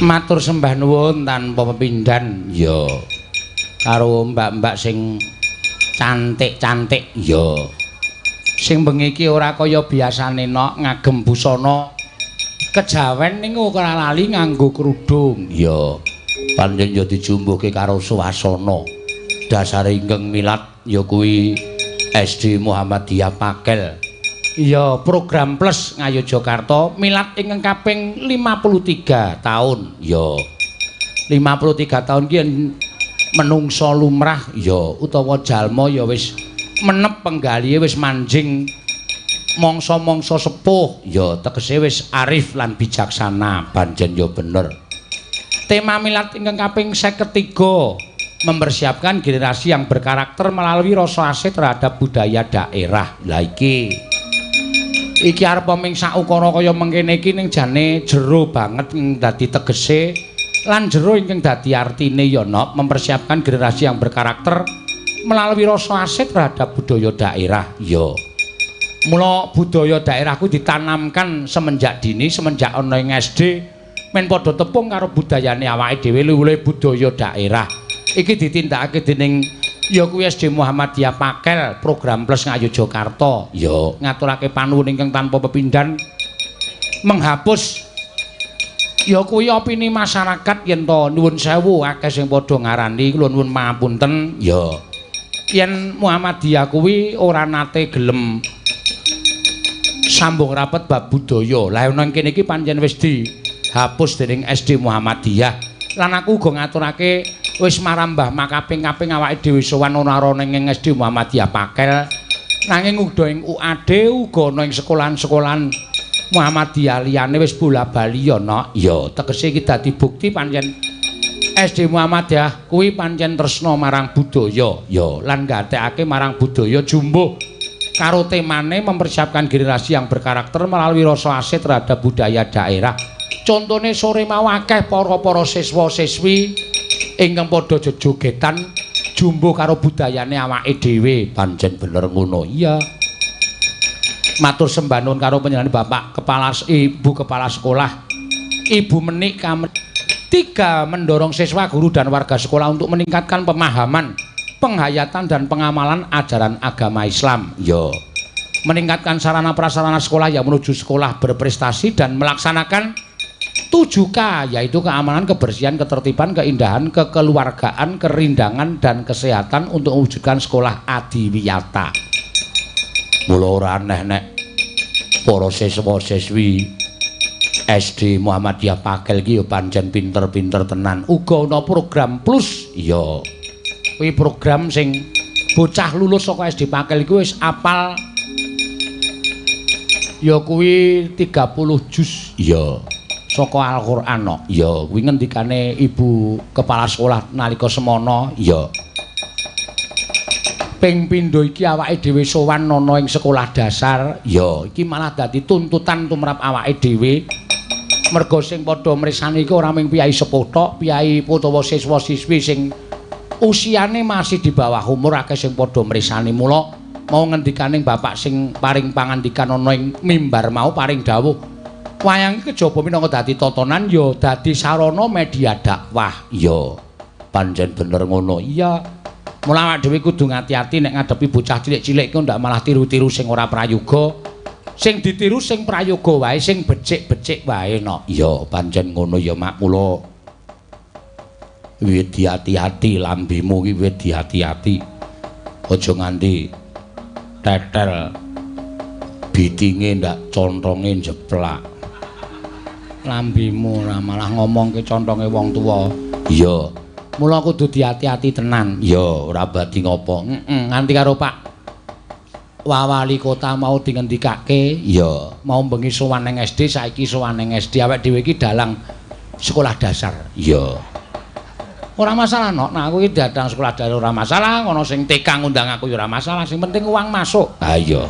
Matur sembah nuwun tanpa pepindhan ya. Karo mbak-mbak sing cantik-cantik ya. Sing bengi iki ora kaya biasane nok ngagem busana kejawen ning ora lali nganggo kerudung ya. Panjen ya dijumbuhke karo suasana. Dasare ingkang milat ya kuwi SD Muhammadiyah Pakel. Iya, program plus Ngayogyakarta milat ingkang kaping 53 tahun. Ya. 53 tahun ki menungsa lumrah ya utawa jalma ya wis menep penggalihe wis manjing mangsa-mangsa sepuh ya tegese wis arif lan bijaksana panjen ya bener. Tema milat ingkang kaping 53 mempersiapkan generasi yang berkarakter melalui rasa asih terhadap budaya daerah. Lah iki arep ming sak ukara kaya mengkene iki ning jane jero banget dadi tegese lan jero ingkang dadi artine ya nok mempersiapkan generasi yang berkarakter melalui rasa asih terhadap budaya daerah ya. Mula budaya daerahku ditanamkan semenjak dini, semenjak ana ing SD men padha tepung karo budayane awake dhewe luwih budaya daerah. Iki ditindakake dening ya kuwi SD Muhammadiyah Pakel program plus Ngayogyakarta ya ngaturake panuwun ingkang tanpa pepindhan menghapus ya kuwi opini masyarakat yen to nuwun sewu akeh sing padha ngarani kula nuwun pangapunten ya yen Muhammadiyah kuwi ora nate gelem sambung rapet bab budaya. Lah nang kene iki pancen wis dihapus dening SD Muhammadiyah lan aku uga ngaturake wis marambah makaping-kaping awake dhewe sowan ora ana ning SD Muhammadiyah Pakel nanging uga ing UAD uga ana ing sekolahan-sekolahan Muhammadiyah liyane wis bola-bali ya nok ya tegese iki dadi bukti pancen SD Muhammadiyah kuwi pancen tresna marang budaya ya lan nggatekake marang budaya jumbuh karo temane mempersiapkan generasi yang berkarakter melalui rasa asih terhadap budaya daerah. Contone sore mau akeh para-para siswa-siswi ingkang padha jogetan jumbo karo budayane awake dhewe pancen bener ngono iya. Matur sembah nuwun karo panjenengan Bapak Kepala Ibu Kepala Sekolah Ibu Menik tiga mendorong siswa guru dan warga sekolah untuk meningkatkan pemahaman penghayatan dan pengamalan ajaran agama Islam ya. Meningkatkan sarana prasarana sekolah yang menuju sekolah berprestasi dan melaksanakan 7K yaitu keamanan, kebersihan, ketertiban, keindahan, kekeluargaan, kerindangan dan kesehatan untuk mewujudkan sekolah adiwiyata. Mula ora aneh nek para siswa-siswi SD Muhammadiyah Pakel iki ya pancen pinter-pinter tenan. Uga ana program plus ya. Kuwi program sing bocah lulus saka SD Pakel iku wis apal ya kuwi 30 juz ya. Saka Al-Qur'an no. Ya, kuwi ngendikane Ibu Kepala Sekolah nalika semana ya. Ping pindho iki awake dhewe sowan ana ing sekolah dasar, ya iki malah dadi tuntutan tumrap awake dhewe. Merga sing padha mresani iku ora mung piyai sepuh tok, piyai utawa siswa-siswi sing usiane masih di bawah umur akeh sing padha mresani. Mula mau ngendikaning bapak sing paring pangandikan ana ing mimbar mau paring dawuh wayang iki kejaba minangka dadi tontonan ya dadi sarana media dakwah ya pancen bener ngono iya. Mula awake dhewe kudu ngati-ati nek ngadepi bocah cilik-cilik ku ndak malah tiru-tiru sing ora prayoga. Sing ditiru sing prayoga wae, sing becik-becik wae no. Ya pancen ngono ya mak. Mula wit hati-hati lambemu iki wit hati-hati. Aja nganti tetel bitinge ndak contonge jeplak. Lambimu ora malah ngomongke contonge wong tuwa. Iya. Mula kudu diati-ati tenan. Ya, ora badi ngopo. Nganti karo Pak Wali Kota mau dingendikake, ya, mau bengi sowan ning SD, saiki sowan ning SD awake dhewe iki dalang sekolah dasar. Ya. Ora masalah nok. Nah, aku iki datang sekolah dasar ora masalah, ngono sing TK ngundang aku ya ora masalah, sing penting uang masuk. Ha iya.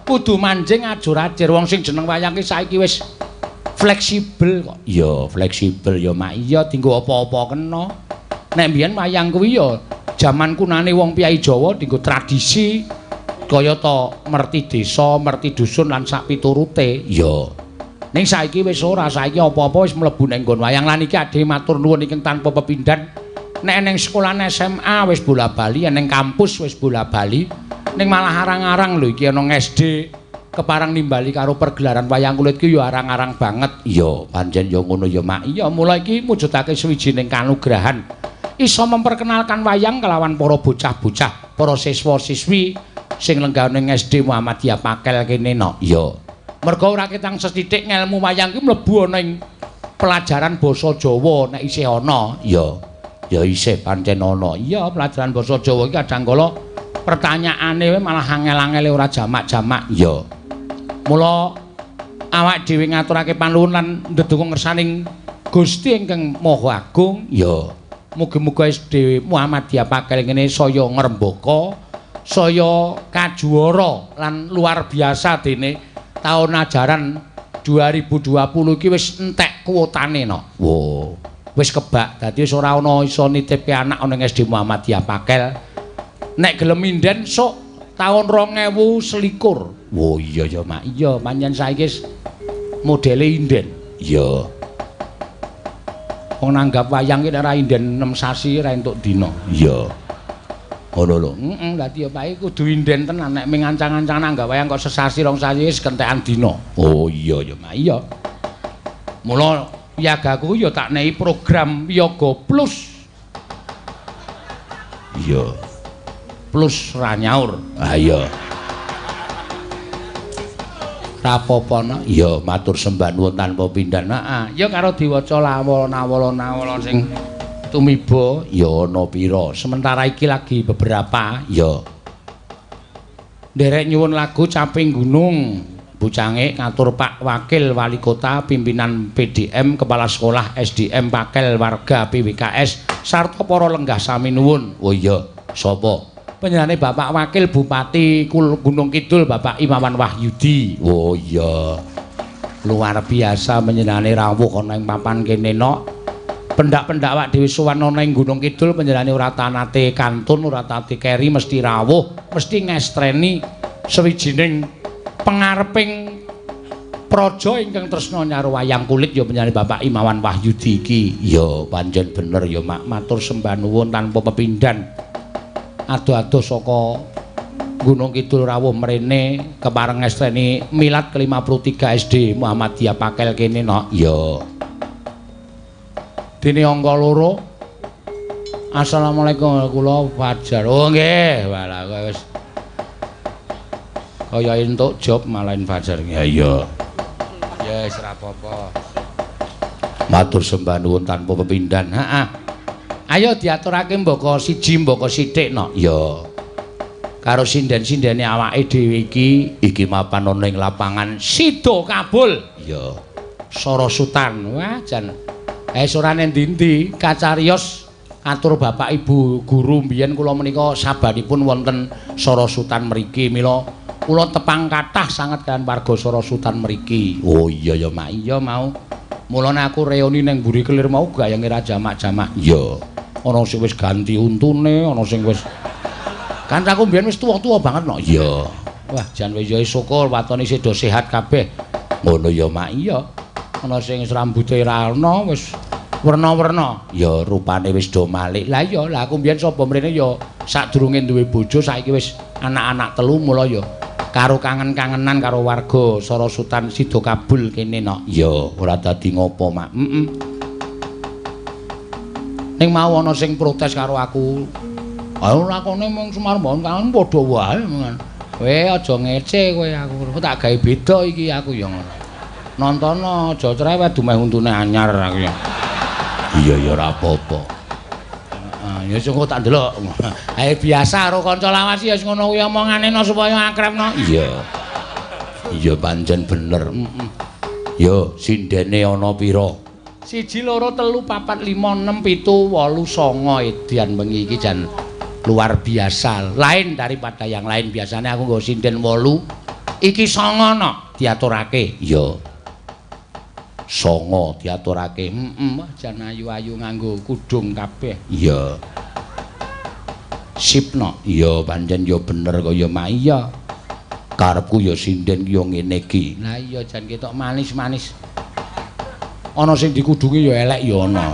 Kudu manjing ajur-ajur wong sing jeneng wayang ki saiki wis fleksibel kok. Ya, fleksibel ya mak iya dienggo apa-apa kena. Nek mbiyen wayang kuwi ya jaman kunane wong piyai Jawa dienggo tradisi kaya ta merti desa, merti dusun lan sak piturute. Ya. Ning saiki wis ora, saiki apa-apa wis mlebu ning nggon wayang lan iki adhe matur nuwun ingkang tanpa pepindhan. Nek ning sekolahan SMA wis bola-bali, ning kampus wis bola-bali, ning malah arang-arang lho iki ana SD keparang nimbali karo pergelaran wayang kulit ki ya arang-arang banget. Iya, pancen ya ngono ya Mak. Iya, mula iki mujudake sawijining kanugrahan. Iso memperkenalkan wayang kelawan para bocah-bocah, para siswa-siswi sing lenggah ning SD Muhammadiyah Pakel kene no. Iya. Mergo ora ketang sethithik ngelmu wayang ki mlebu ana ing pelajaran basa Jawa nek isih ana. Iya. Ya isih pancen ana. Iya, pelajaran basa Jawa iki kadang kala pertanyaane malah angel-angele ora jamak-jamak. Iya. Mula awak dhewe ngaturake panuwun lan ndedonga ngersaning Gusti ingkang Maha Agung. Ya. Mugi-mugi SD Muhammadiyah Pakel ngene saya ngrembaka, saya kajuara lan luar biasa dene taun ajaran 2020 iki wis entek kuotane no. Wo, wis kebak. Dadi wis ora ana iso nitipke anak ning SD Muhammadiyah Pakel. Nek gelem inden sok taun 2021. Oh iya ya Mak. Iya, pancen saiki modele inden. Iya. Wong nanggap wayang ki nek ora inden 6 sasi ora entuk dina. Iya. Ngono lho. Heeh, dadi ya Pak kudu inden tenan nek ming ancang-ancangan nanggap wayang kok sesasi 2 sasi wis kentekan dina. Oh iya ya Mak. Iya. Mula yagaku ya tak nehi program Yoga Plus. Iya. Plus ra nyaur. Ah iya. Rapopono ya matur sembah nuwun tanpa pindhan. Heeh, ya karo diwaca lawala-nawala sing tumiba ya ana pira. Sementara iki lagi beberapa ya. Nderek nyuwun lagu Caping Gunung. Bucange ngatur Pak Wakil Wali Kota, pimpinan PDM, Kepala Sekolah SDM Pakel, warga PWKS sarta para lenggah sami nuwun. Oh iya, sapa? Panjenengane Bapak Wakil Bupati Gunung Kidul Bapak Imawan Wahyudi. Oh iya. Luar biasa panjenengane rawuh ana ing papan kene nok. Pendak-pendak awak dhewe sowan ana ing Gunung Kidul panjenengane ora tanate kantun, ora tanate keri mesti rawuh, mesti ngestreni sawijining pangareping praja ingkang tresna nyaro wayang kulit ya panjenengane Bapak Imawan Wahyudi iki. Ya pancen bener ya Mak, matur sembah nuwun tanpa pepindhan. Ado-ado saka Gunung Kidul rawuh mrene kepareng ngestreni milad ke-53 SD Muhammadiyah Pakel kene no. Ya. Dene angka 2. Assalamualaikum kula Fajar. Oh nggih, walah wis kaya entuk job malahin Fajar. Ya iya. Ya wis ora apa-apa. Matur sembah nuwun tanpa pepindhan. Heeh. Ayo diaturake mbaka siji mbaka sithik no. Ya. Karo sinden-sindene awake dhewe iki mapan ana ing lapangan Sida Kabul. Ya. Sorosutan. Wah, jan sorane ndi-ndi kacariyos atur Bapak Ibu guru mbiyen kula menika sabanipun wonten Sorosutan mriki. Mila kula tepang kathah sanget kaliyan warga Sorosutan mriki. Oh iya ya Mak, iya mau. Mulane aku reuni ning Mburi Kelir mau gayange ra jamak-jamak. Iya. Ana sing wis ganti untune, ana sing wis kancaku mbiyen wis tuwa-tuwa banget no. Iya. Wah, jan wis ya syukur watone sedo sehat kabeh. Ngono ya Mak, iya. Ana sing rambuté ra ana wis werna-werna. Ya rupane wis do malik. Lah iya, lah aku mbiyen sapa mrene ya sadurunge duwe bojo saiki wis anak-anak 3 mula ya karo kangen-kangenan karo warga Sorosutan Sida Kabul kene no. Ya, ora dadi ngopo Mak. Ning mau ana sing protes karo aku. Ayo lakone mung Sumarmon kan padha wae men. Kowe aja ngece kowe aku tak gawe beda iki aku ya ngono. Nontono aja cerewet dumeh untune anyar aku ya. Iya ya ora apa-apa. Heeh, ya sing tak ndelok. Ae biasa karo kanca lawas ya ngono kuwi omongane no supaya akrabno. Iya. Iya pancen bener. Yo sindene ana pira? 1 2 3 4 5 6 7 8 9 edian bengi iki jan luar biasa. Lain daripada yang lain biasanya aku nggo sinden 8. Iki 9 no diaturake. Iya. 9 diaturake. Jan ayu-ayu nganggo kudung kabeh. Iya. Sip no. Iya pancen ya bener kaya mak iya. Karepku ya sinden ki yo ngene iki. Lah iya jan ketok manis-manis. Ana sing dikudungi ya elek ya ana.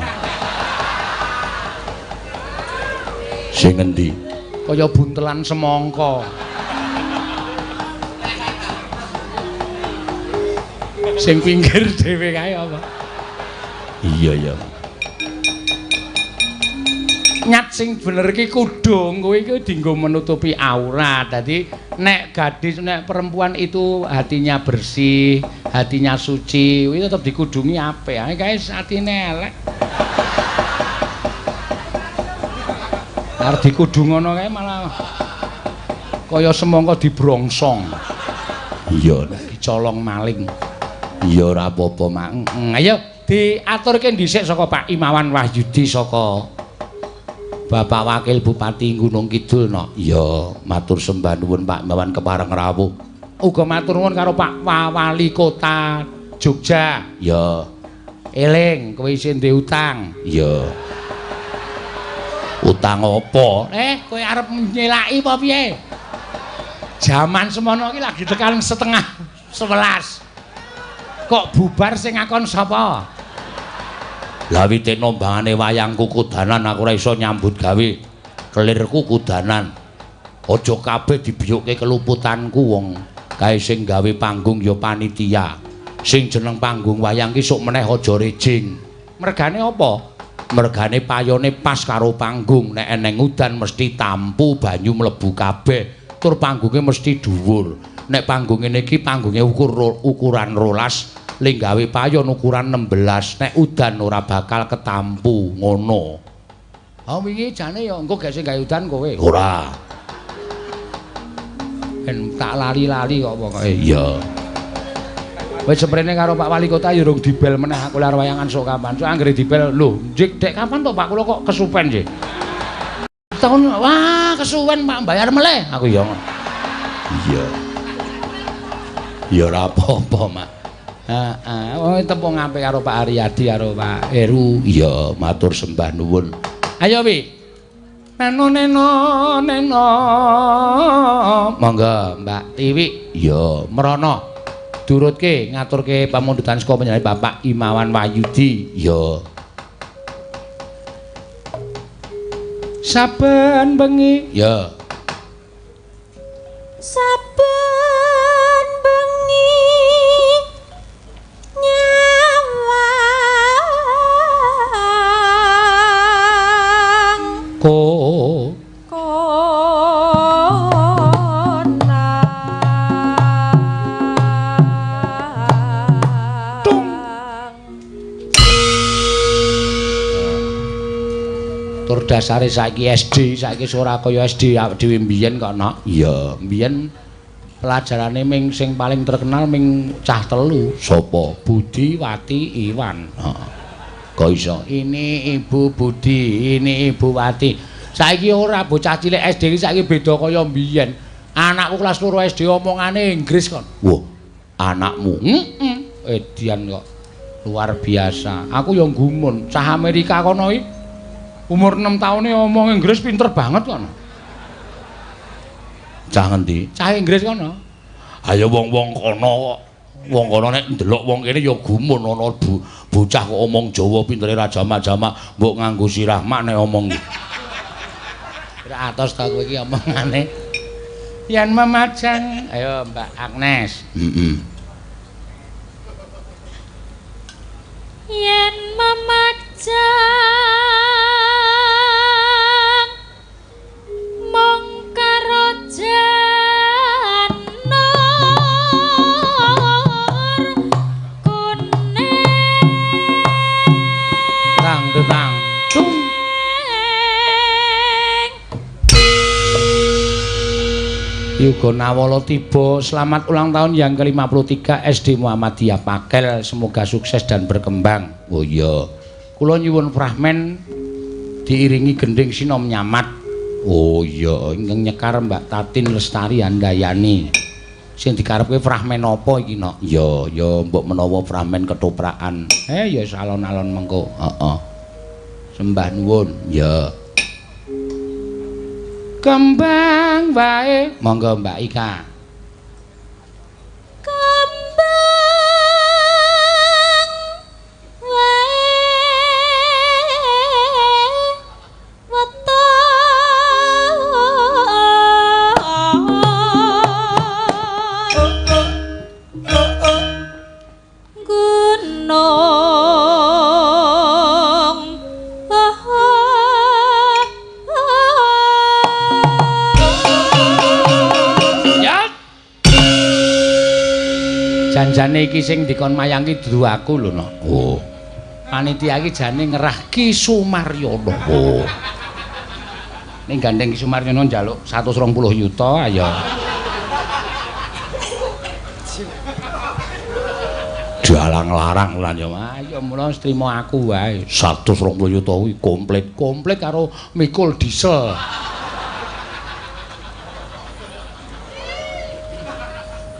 Sing endi? Kaya buntelan semangka. Sing pinggir dhewe kae apa? Iya ya. Nyat sing bener iki kudung kuwi iki dienggo menutupi aurat. Dadi nek gadis nek perempuan itu hatinya bersih, hatinya suci, kuwi tetep dikudungi apik. Ae kae atine elek. Arep dikudung ngono kae malah kaya semangka dibrongsong. Iya, dicolong maling. Iya ora apa-apa, Mak. Ayo diaturke dhisik saka Pak Imawan Wahyudi saka Bapak Wakil Bupati Gunung Kidul no. Iya, matur sembah nuwun Pak Imawan kepareng rawuh. Uga matur nuwun karo Pak Wali Kota Jogja. Ya. Eling kowe isih ndek utang. Ya. Utang apa? Kowe arep nyelaki apa piye? Jaman semono iki lagi tekan setengah 11. Kok bubar sing ngakon sapa? Lah wite nombangane wayangku kudanan aku ora iso nyambut gawe. Kelirku kudanan. Aja kabeh dibiyukke keluputanku wong kae sing gawe panggung ya panitia. Sing jeneng panggung wayang ki sok meneh aja rejing. Mergane apa? Mergane payone pas karo panggung. Nek eneng udan mesti tampu banyu mlebu kabeh. Tur panggunge mesti dhuwur. Nek panggung ngene iki panggunge ukuran 12. Ling gawe payon ukuran 16 nek udan ora bakal ketampu ngono. Ha wingi jane ya engko gek sing gawe udan kowe. Ora. Ben tak lali-lali kok pokoke. Iya. Wis seprene karo Pak Wali Kota ya urung dibel meneh aku lar wayangan sok kapan. Sok anggere dibel lho, njik dek kapan to Pak kula kok kesupen nggih. Tahun wah kesuwen Pak bayar meleh aku ya. Iya. Ya ora apa-apa, Mak. Heeh, wong tepung apik karo Pak Aryadi karo Pak Heru. Iya, matur sembah nuwun. Ayo Wi. Neno. Monggo Mbak Tiwi. Iya, merono. Durutke ngaturke pamundutan saka panjenengan Bapak Imawan Wahyudi. Iya. Saben bengi. Ya. Saben bengi nyawang tur dasare saiki SD, saiki ora kaya SD dhewe mbiyen kok nok. Iya, mbiyen pelajarane ming sing paling terkenal ming cah telu. Sapa? Budi, Wati, Iwan. Heeh. Kok iso? Ini Ibu Budi, ini Ibu Wati. Saiki ora bocah cilik SD iki saiki beda kaya mbiyen. Anakku kelas 2 SD omongane Inggris kon. Wah, anakmu. Edian kok. Luar biasa. Aku ya gumun, cah Amerika kono iki umur 6 tahun ngomong Inggris pinter banget kono. Cah ngendi? Cah Inggris kono. Ayo wong-wong kono kok. Wong kono nek ndelok wong kene ya gumun ana bocah kok omong Jawa pintere ra jamak-jamak, mbok nganggo sirah mak nek omong iki. Ora atos ta kowe iki omongane. Yen memajang, ayo Mbak Agnes. Yen memajang mong karo janur kuning tang tetang tung Yuga Nawala tiba. Selamat ulang tahun yang ke-53 SD Muhammadiyah Pakel, semoga sukses dan berkembang. Oh iya, kula nyuwun fragmen diiringi gending sinom nyamat. Oh iya, ingkang nyekar Mbak Tatin Lestari Handayani. Sing dikarepke fragmen apa iki nok? Ya, ya mbok menawa fragmen ketoprakan. Ya salon-alon mengko. Heeh. Sembah nuwun. Ya. Kembang wae. Monggo Mbak Ika. Janjane iki sing dikon mayangki dudu aku lho, no. Oh. Panitia iki jane ngerah Ki Sumaryono. Oh. Ning gandeng Ki Sumaryono njaluk 120 yuta ayo. Dalang-larang lan yo ayo mula trimo aku wae 120 yuta kuwi komplit karo mikul diesel.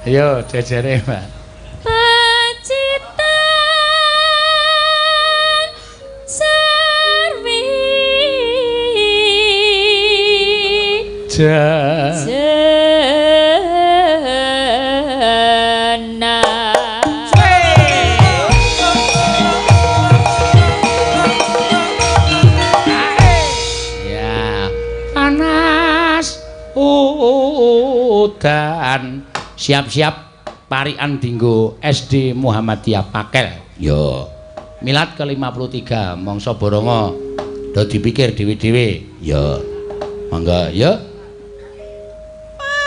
Ayo jejere, Mbak. Pacitan serwi dan siap-siap parian dinggo SD Muhammadiyah Pakel. Yo. Milad ke-53 mangsa boronga do dipikir dhewe-dhewe. Yo. Mangga yo.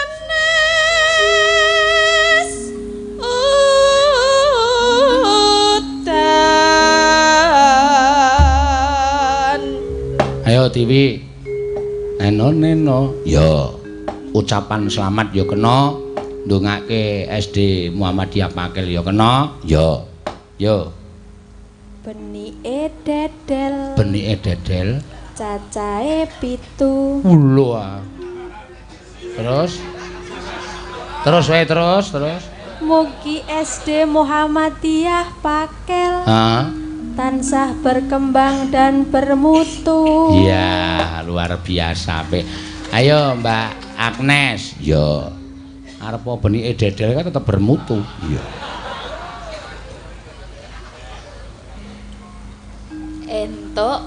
panas udan. Ayo TV. Neno. Yo. Ucapan selamat yo kena, ndongake SD Muhammadiyah Pakel yo kena. Yo. Benike dedel. Benike dedel. Cacahe 7. Lho. Terus wae terus. Mugi SD Muhammadiyah Pakel tansah berkembang dan bermutu. Iya, luar biasa apik. Ayo Mbak Agnes, yo. Arep benike dedel kan tetep bermutu. Iya. Entuk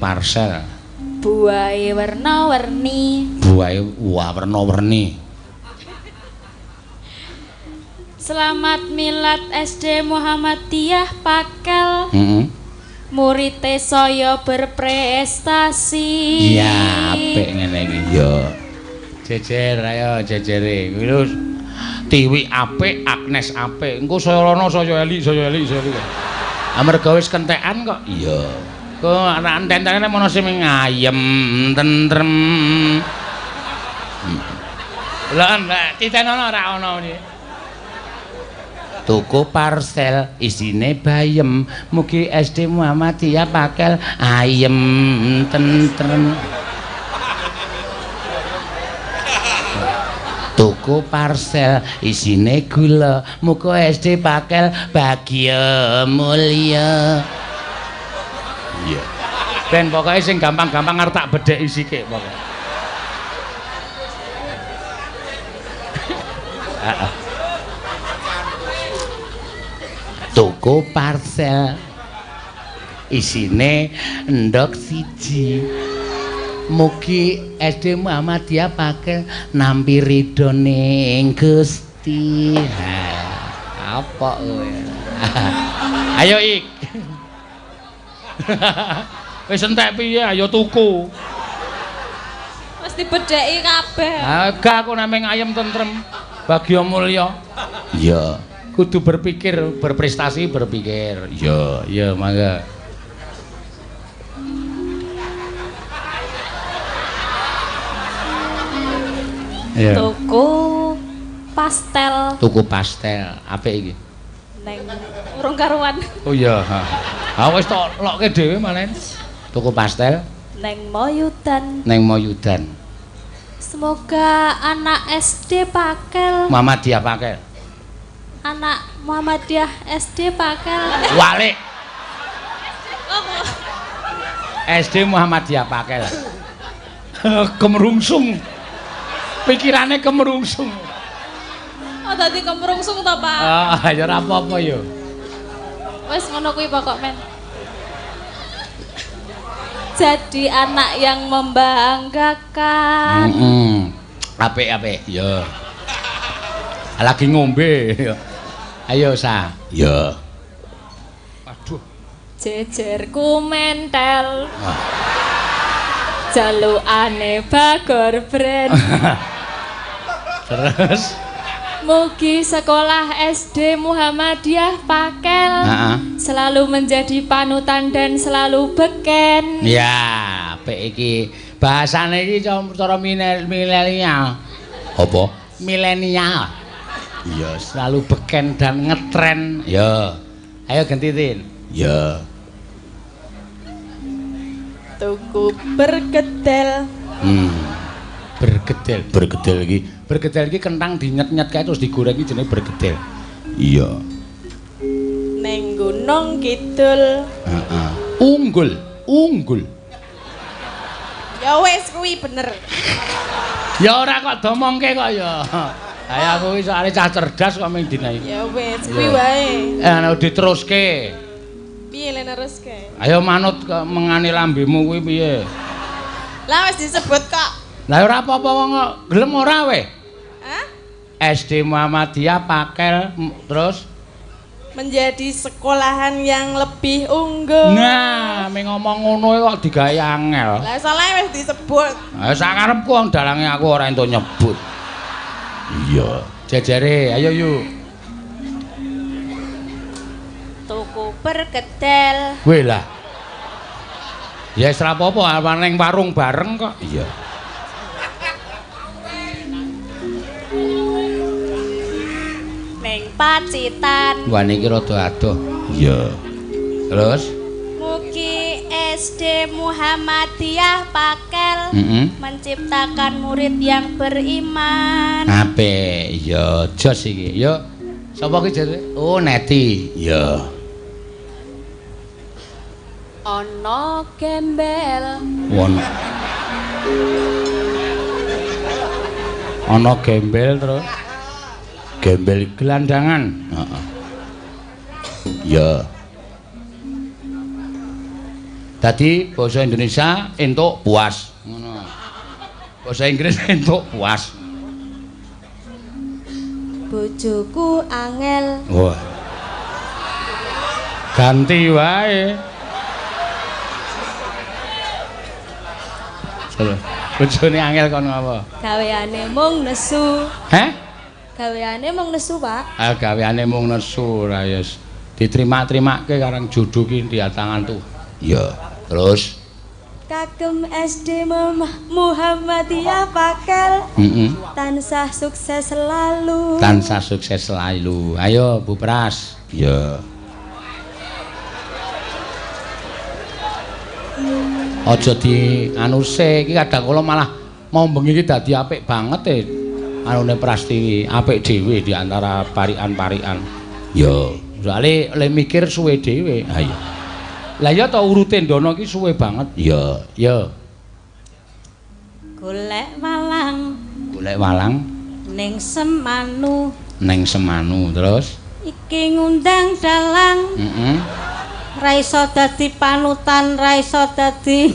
parcel. Buahe warna-warni. Warna-warni. Selamat milad SD Muhammadiyah Pakel. Murite saya berprestasi. Iya, apik ngene iki. Yo. Jejer ayo jejere. Kuwi lho Tiwi apik, Agnes apik. Engko saya rono saya elik. Amarga wis kentekan kok. Iya. Kok anak enten-entene mono sing ngayem, tentrem. Lah Mbak, titenono ora ono iki. Tuku parcel isine bayem, mugi SD Muhammadiyah Pakel ayem tentrem. Tuku parcel isine gula, muga SD Pakel bahagia mulya. Iya. Ben pokoke sing gampang-gampang arep tak bedheki sithik pokoke. Tuku parcel isine endhog siji, mugi SD Muhammadiyah Pakel nampi ridhoning Gusti. Apa kowe? Ayo Ik. Wis entek piye ayo tuku. Wis dibedheki kabeh. Gak aku nameng ayem tentrem bahagia mulya. Iya. Kudu berpikir, berprestasi, berpikir. Iya, mangga. Yeah. Tuku pastel. Apik iki? Neng urung karuan. Oh iya, wis tok lokke dhewe malen. Tuku pastel Neng Moyudan. Semoga anak SD Pakel. Muhammadiyah Pakel. Anak Muhammadiyah SD Pakel. Walik. SD Muhammadiyah Pakel. Kemerungsung. Pikirane kemerungsung. Oh, dadi kemerungsung to, Pak? Ya ora apa-apa yo. Wis ngono kuwi pokok men. Jadi anak yang membanggakan. Apik. Yo. Lagi ngombe. Ayo Sa. Ya. Waduh. Jejerku mentel. Jalukane Bagor Brand. Terus Mugi sekolah SD Muhammadiyah Pakel selalu menjadi panutan dan selalu beken. Ya, apik iki. Bahasane iki cara milenial. Apa? Milenial. Ya, selalu beken dan ngetren. Ya. Ayo ganti Tin. Ya. Tuku bergedel. Bergedel iki. Bergedel iki kentang dinyet-nyet kae terus digoreng iki jenenge bergedel. Iya. Ning Gunung Kidul. Heeh. Unggul. Ya wis kuwi bener. Ya ora kok domongke kok ya. Ayo aku iki soalé cah cerdas kok ming dina iki. Ya wis kuwi wae. Ana diteruske. Piye le neruske? Ayo manut mengani lambemu kuwi piye? Lah wis disebut kok. Lah ora apa-apa wong gelem ora weh. Hah? SD Muhammadiyah Pakel terus menjadi sekolahan yang lebih unggul. Nah, ming ngomong ngono kok digawe angel. Lah salah wis disebut. Ha sakarepku wong dalange aku ora entuk nyebut. Iya, jejere ayo yuk. Tuku bergedel. Weh lah. Ya wis ora apa-apa, ning warung bareng kok. Iya. Ning Pacitan. Wah niki rada adoh. Iya. Terus Mugi SD Muhammadiyah Pakel menciptakan murid yang beriman. apik. Ya jos iki. Yo. Sapa ki jare? Oh, Neti. Ya. Ono gembel. Ana gembel terus. Gembel gelandangan. Heeh. Ya. Dadi basa Indonesia entuk puas. Ngono. Basa Inggris entuk puas. Bojoku angel. Wah. Ganti wae. Bojone angel kon apa? Gaweane mung nesu. Heh? Gaweane mung nesu, Pak. Ah gaweane mung nesu ra yes. Diterima-terimake karang jodoh ki di tangan tuh. Ya, terus Kagem SD Muhammadiyah Pakel. Tansah sukses selalu. Tansah sukses selalu. Ayo Bu Pras. Ya. Aja di anuse iki kadang kula malah mau bengi iki dadi apik banget anune Prastiwi, apik dhewe di antara parikan-parikan. Ya, soalé le mikir suwe dhewe. Ha iya. Lah ya ta urute ndono iki suwe banget. Ya, ya. Golek walang. Golek walang Ning Semanu. ning Semanu terus. Iki ngundang dalang. Ra iso dadi panutan, ra iso dadi.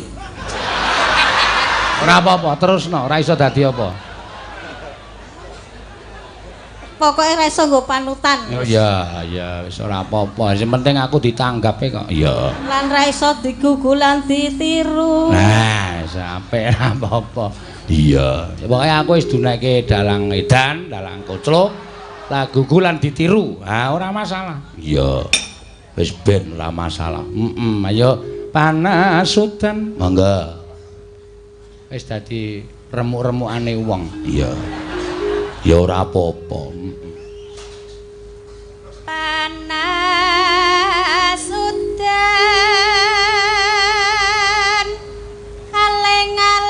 Ora apa-apa, terusno, ora iso dadi apa. Pokoke ra iso nggo panutan. Oh iya, ya wis ora apa-apa. Sing penting aku ditanggape kok. Iya. Lan ra iso digugulan ditiru. Nah, sampe ora apa-apa. Iya. Pokoke aku wis duneke dalang edan, dalang koclok, lagu gulan ditiru. Ah, ora masalah. Iya. Wis ben ora masalah. Ayo panasutan. Monggo. Wis dadi remuk-remukane wong. Iya. Ya ora apa-apa. Panasutan aleng-aleng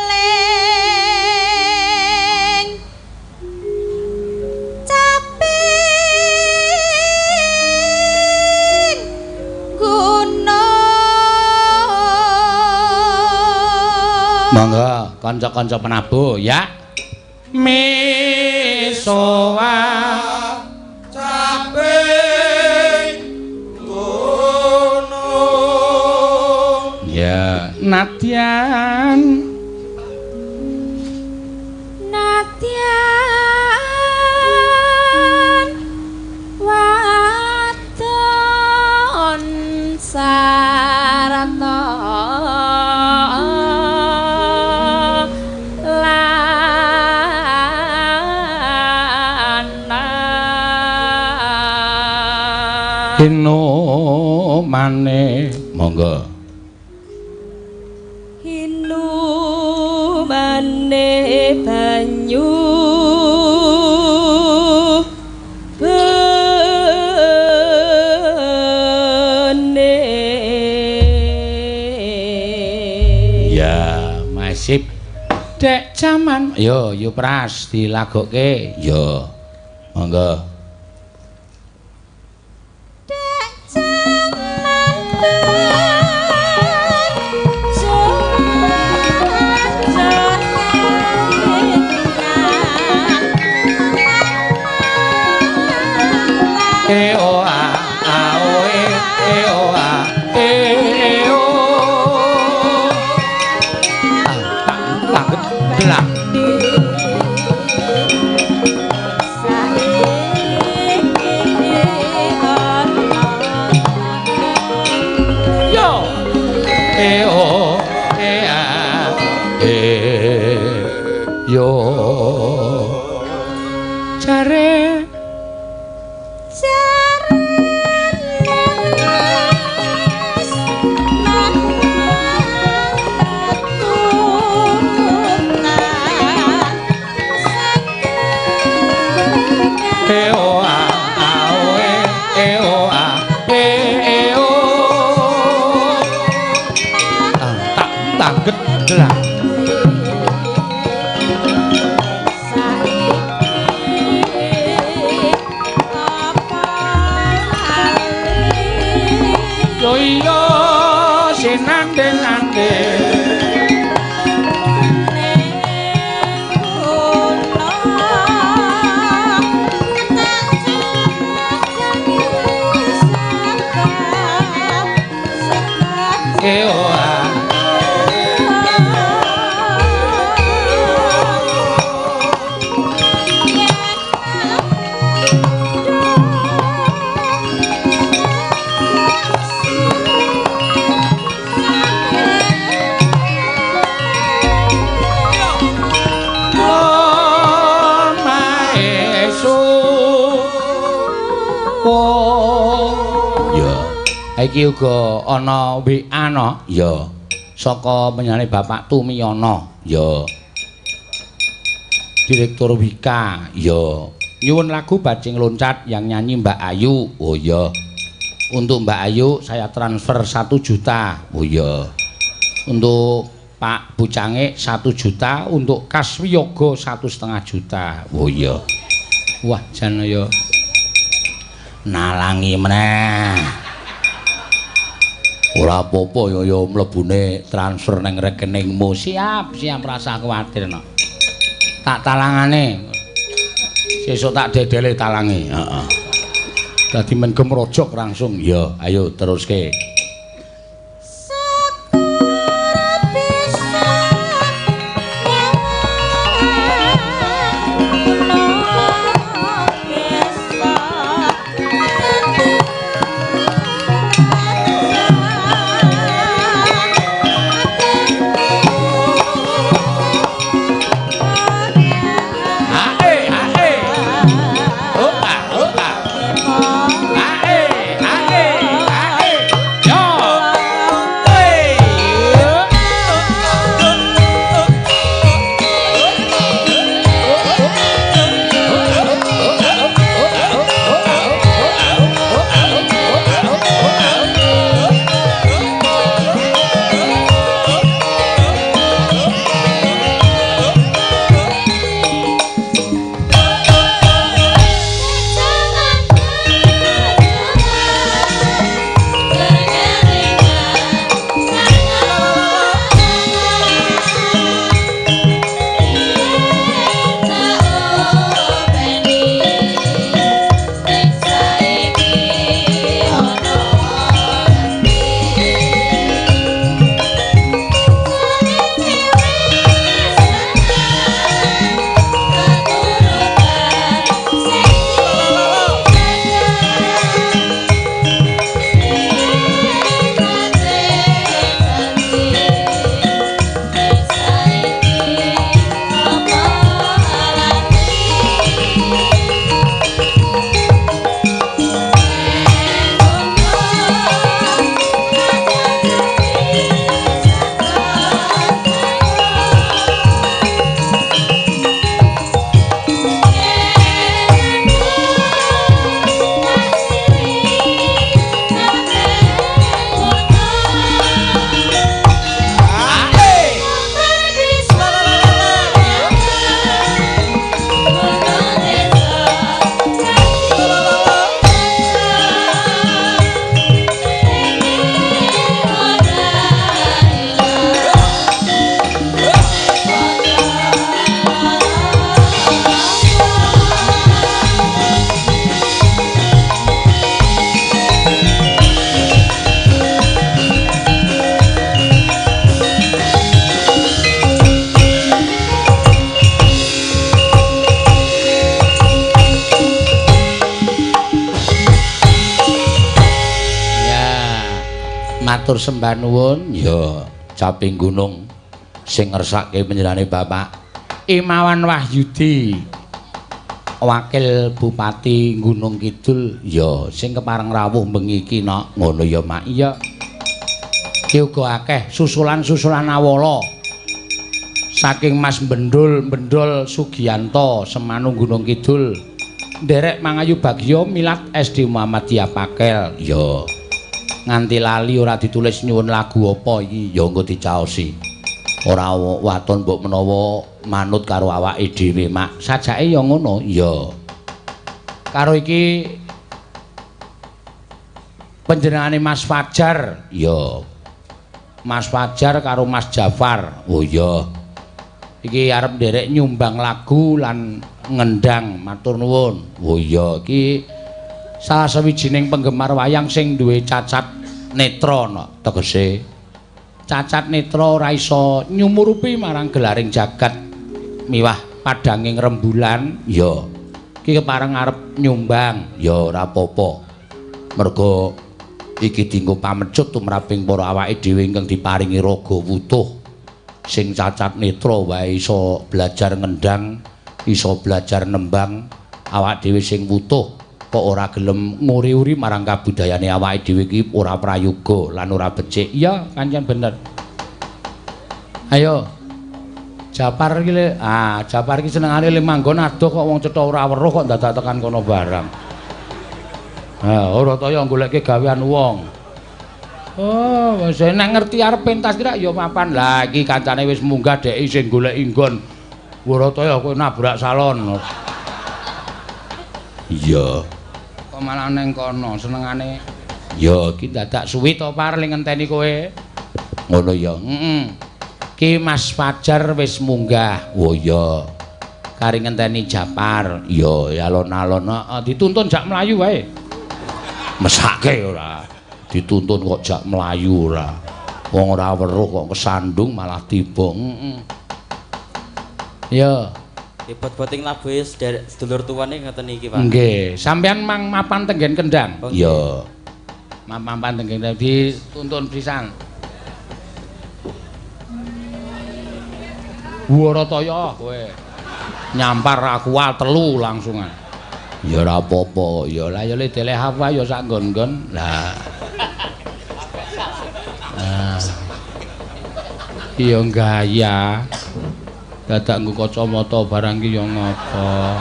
caping gunung. Monggo kanca-kanca penabuh ya. Misoa caping gunung. Ya, Natyan wadon sarata lanang Hino mane monggo Hinu mane banyu bene ya masih dek jaman yo pras dilagokke yo monggo iki uga ana WA no ya saka penyanyi Bapak Tumiyono ya Direktur Wika ya nyuwun lagu Bajing Loncat yang nyanyi Mbak Ayu oh ya untuk Mbak Ayu saya transfer 1 juta oh ya untuk Pak Bucange 1 juta untuk Kaswiyoga 1,5 juta oh ya wah jan ya nalangi meneh ora apa-apa ya mlebune transfer nang rekeningmu siap rasa kuwatir no. Tak talangane sesuk tak dedele talange heeh dadi men gemrojok langsung ya ayo teruske Yo matur sembah nuwun ya caping gunung sing ngersake panjenengane Bapak Imawan Wahyudi Wakil Bupati Gunung Kidul ya sing kepareng rawuh bengi iki nok ngono ya Mak iya iki uga akeh susulan-susulan awala saking Mas Bendol Sugiyanto Semanu Gunung Kidul nderek mangayu bagya milat SD Muhammadiyah Pakel ya nganti lali ora ditulis nyuwun lagu apa iki ya engko dicaosi ora waton mbok menawa manut karo awake dhewe Mak sajake ya ngono ya karo iki panjenengane Mas Fajar ya Mas Fajar karo Mas Jafar oh ya iki arep nderek nyumbang lagu lan ngendang matur nuwun oh iya iki salah sawijining penggemar wayang sing duwe cacat netra no tegese cacat netra ora iso nyumurupi marang gelaring jagat miwah padanging rembulan ya iki kepareng arep nyumbang ya ora apa-apa mergo iki dienggo pamecut tumraping para awake dhewe ingkang diparingi raga wutuh sing cacat netra wae iso belajar ngendang iso belajar nembang awak dhewe sing wutuh kok ora gelem nguri-uri marang kabudayane awake dhewe iki ora prayoga lan ora becik iya pancen bener ayo Japar iki Japar iki senengane le manggon adoh kok wong cetha ora weruh kok dadak tekan kono barang ora taya goleke gawean wong oh wis nek ngerti arep pentas kira ya mapan lah iki kancane wis munggah dhek sing golek inggon Warataya kowe nabrak salon. Iya. Kok malah neng kono senengane. Ya iki dadak suwi to Par ling ngenteni kowe. Ngono ya. Heeh. Ki Mas Fajar wis munggah. Oh iya. Kari ngenteni Japar. Iya, alon-alon dituntun jak mlayu wae. Mesake ora. Dituntun kok jak mlayu ora. Wong ora weruh kok kesandung malah tiba. Heeh. Ya. Ibot-boting labuhe sedulur tuwane ngoten iki, Pak. Nggih, sampeyan mang mapan tenggen kendang. Iya. Mapan tenggen dituntun pisan. Warataya kowe. Nyampar aku telu langsungan. Ya ora apa-apa, ya lah ya le deleh apa ya sak nggon-nggon. Lah. Iya gaya. Dadak nggo kacamata barang ki ya ngapa.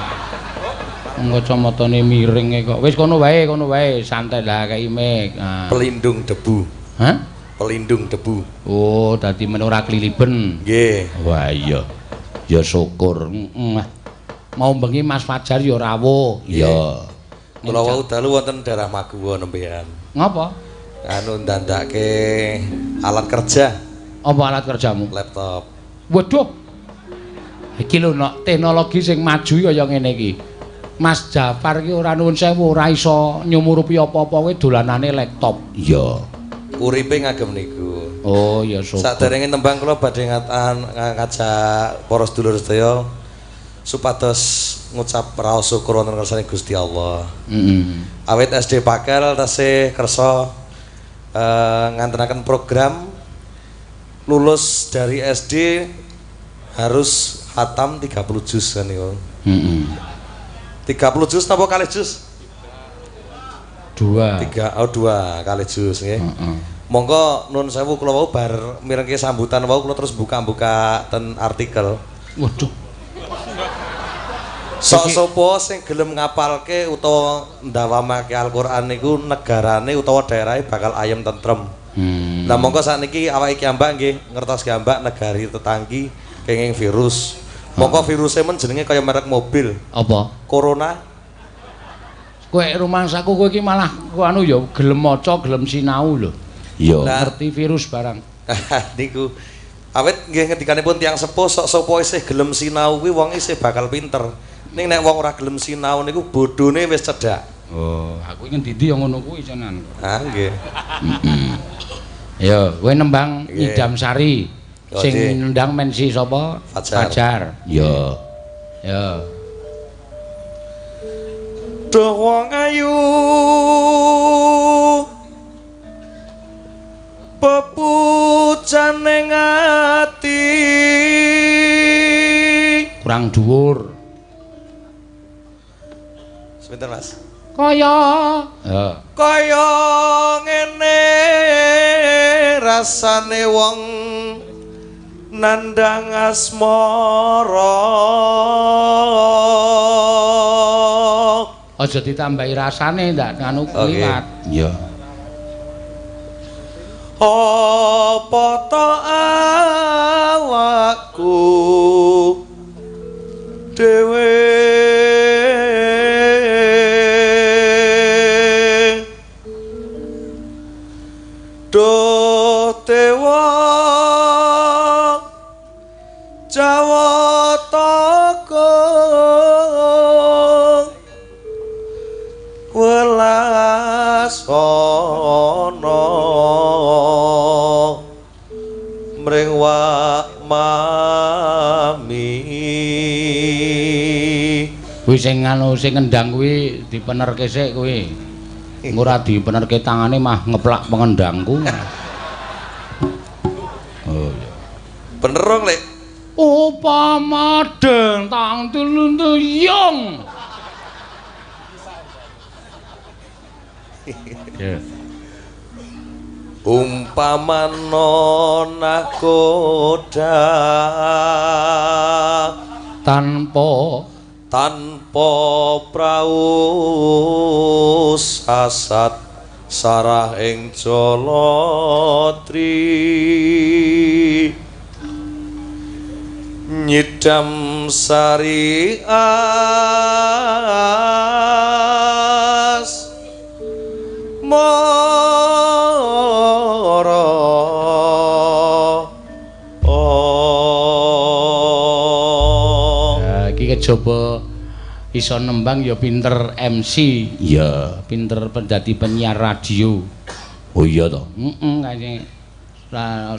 Kacamatane miring kok. Wis kono wae, santai lah kaya imik. Pelindung debu. Hah? Pelindung debu. Oh, dadi men ora kliliben. Nggih. Wah iya. Ya syukur. Mau bengi Mas Fajar ya rawuh. Iya. Kula wau dalu wonten daerah Maguwo nembean. Ngapa? Anu ndandake alat kerja. Apa alat kerjamu? Laptop. Waduh. Iki lho nok teknologi sing maju kaya ngene iki. Mas Jafar iki ora nuwun sewu ora iso nyumurupi apa-apa kowe dolanane laptop. Iya. Uripe ngagem niku. Oh, ya syukur. Saderenge tembang kula badhe ngajak para sedulur sedaya supados ngucap raos syukur wonten kersane Gusti Allah. Awit SD Pakel tasih kersa ngantenaken program lulus dari SD harus hatam 30 juz kan niku. 30 juz napa kalih juz? 2 kali juz nggih. Monggo nun sewu kula wau bar mirengke sambutan wau kula terus buka-buka ten artikel. Waduh. Sok sapa sing gelem ngapalke utawa ndawamake Al-Qur'an niku negarane utawa daerahe bakal ayem tentrem. Lah monggo sakniki awake iki ambak nggih ngertos ki ambak negari tetanggi kenging virus. Monggo virusé men jenenge kaya merek mobil. Apa? Corona. Kowe rumangsaku kowe iki malah anu ya gelem maca, gelem sinau lho. Iya, ngerti virus barang. Niku awet nggih ngendikanipun tiyang sepuh sok sapa isih gelem sinau kuwi wong isih bakal pinter. Ning nek wong ora gelem sinau niku bodhone wis cedhak. Oh, aku iki ngendi ya ngono kuwi tenan. Nggih. Ya, kowe nembang Idam Sari. Sing nendang mensi sapa? Fajar. Ya. Ya. Duh wong ayu kang dhuwur. Sebentar, Mas. Kaya Kaya ngene rasane wong nandhang asmara. aja ditambahi rasane ndak anu kliwat. Iya. Apa ta awakku dhewe do tewa jawataka welasana mring wak mami. Kuwi sing anu sing ngendang kuwi dipenerke sik kuwi. Ora dipenerke tangane mah ngeplak pengendangku. Oh iya. Bener dong, Lek. Upama dentang tulunduyung. Ya. Umpamana nakoda tanpa prau sasat sarah ing Jalatri nyidam sari as mara iki kejaba iso nembang ya pinter MC, ya pinter dadi penyiar radio. Oh iya to. Heeh,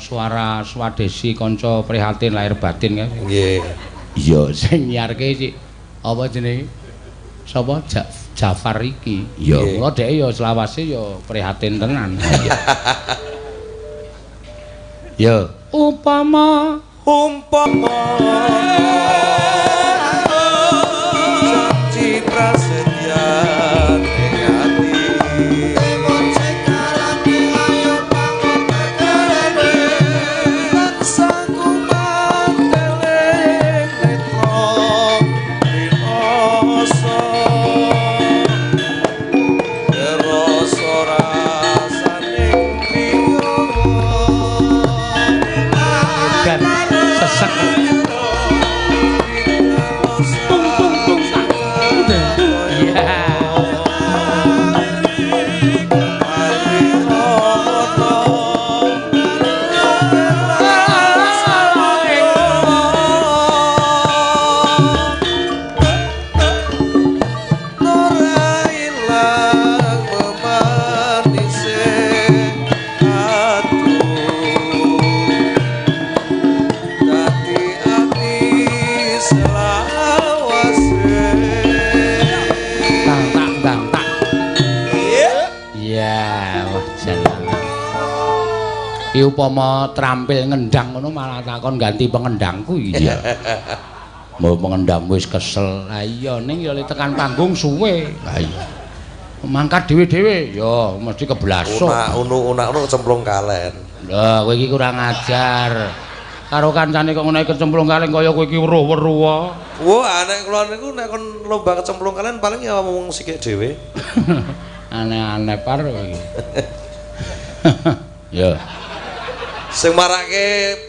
suara swadesi kanca prihatin lahir batin kan. Nggih. Iya, sing nyiarke iki apa jenenge? Sapa? Jafar iki. Ya, mula dhek ya selawase ya prihatin tenan. Ya, umpama prasetya ning ati bangsaku mandeleng netra rinoso rasa rasaning priyo dan sesek. Upama trampil ngendang ngono malah takon ganti pengendangku iya. Mau pengendang wis kesel. Lah iya ning ya tekan panggung suwe. Lah iya. Mangkat dhewe-dhewe ya mesti keblasuk. Unak kecemplung kalen. Lah kowe iki kurang ajar. Karo kancane kok ngono kecemplung kalen kaya kowe iki weruh-weruh. Wah, nek kula niku nek kon lomba kecemplung kalen paling ya ngomong sikik dhewe. Aneh-aneh par kowe iki. Ya. Sing marake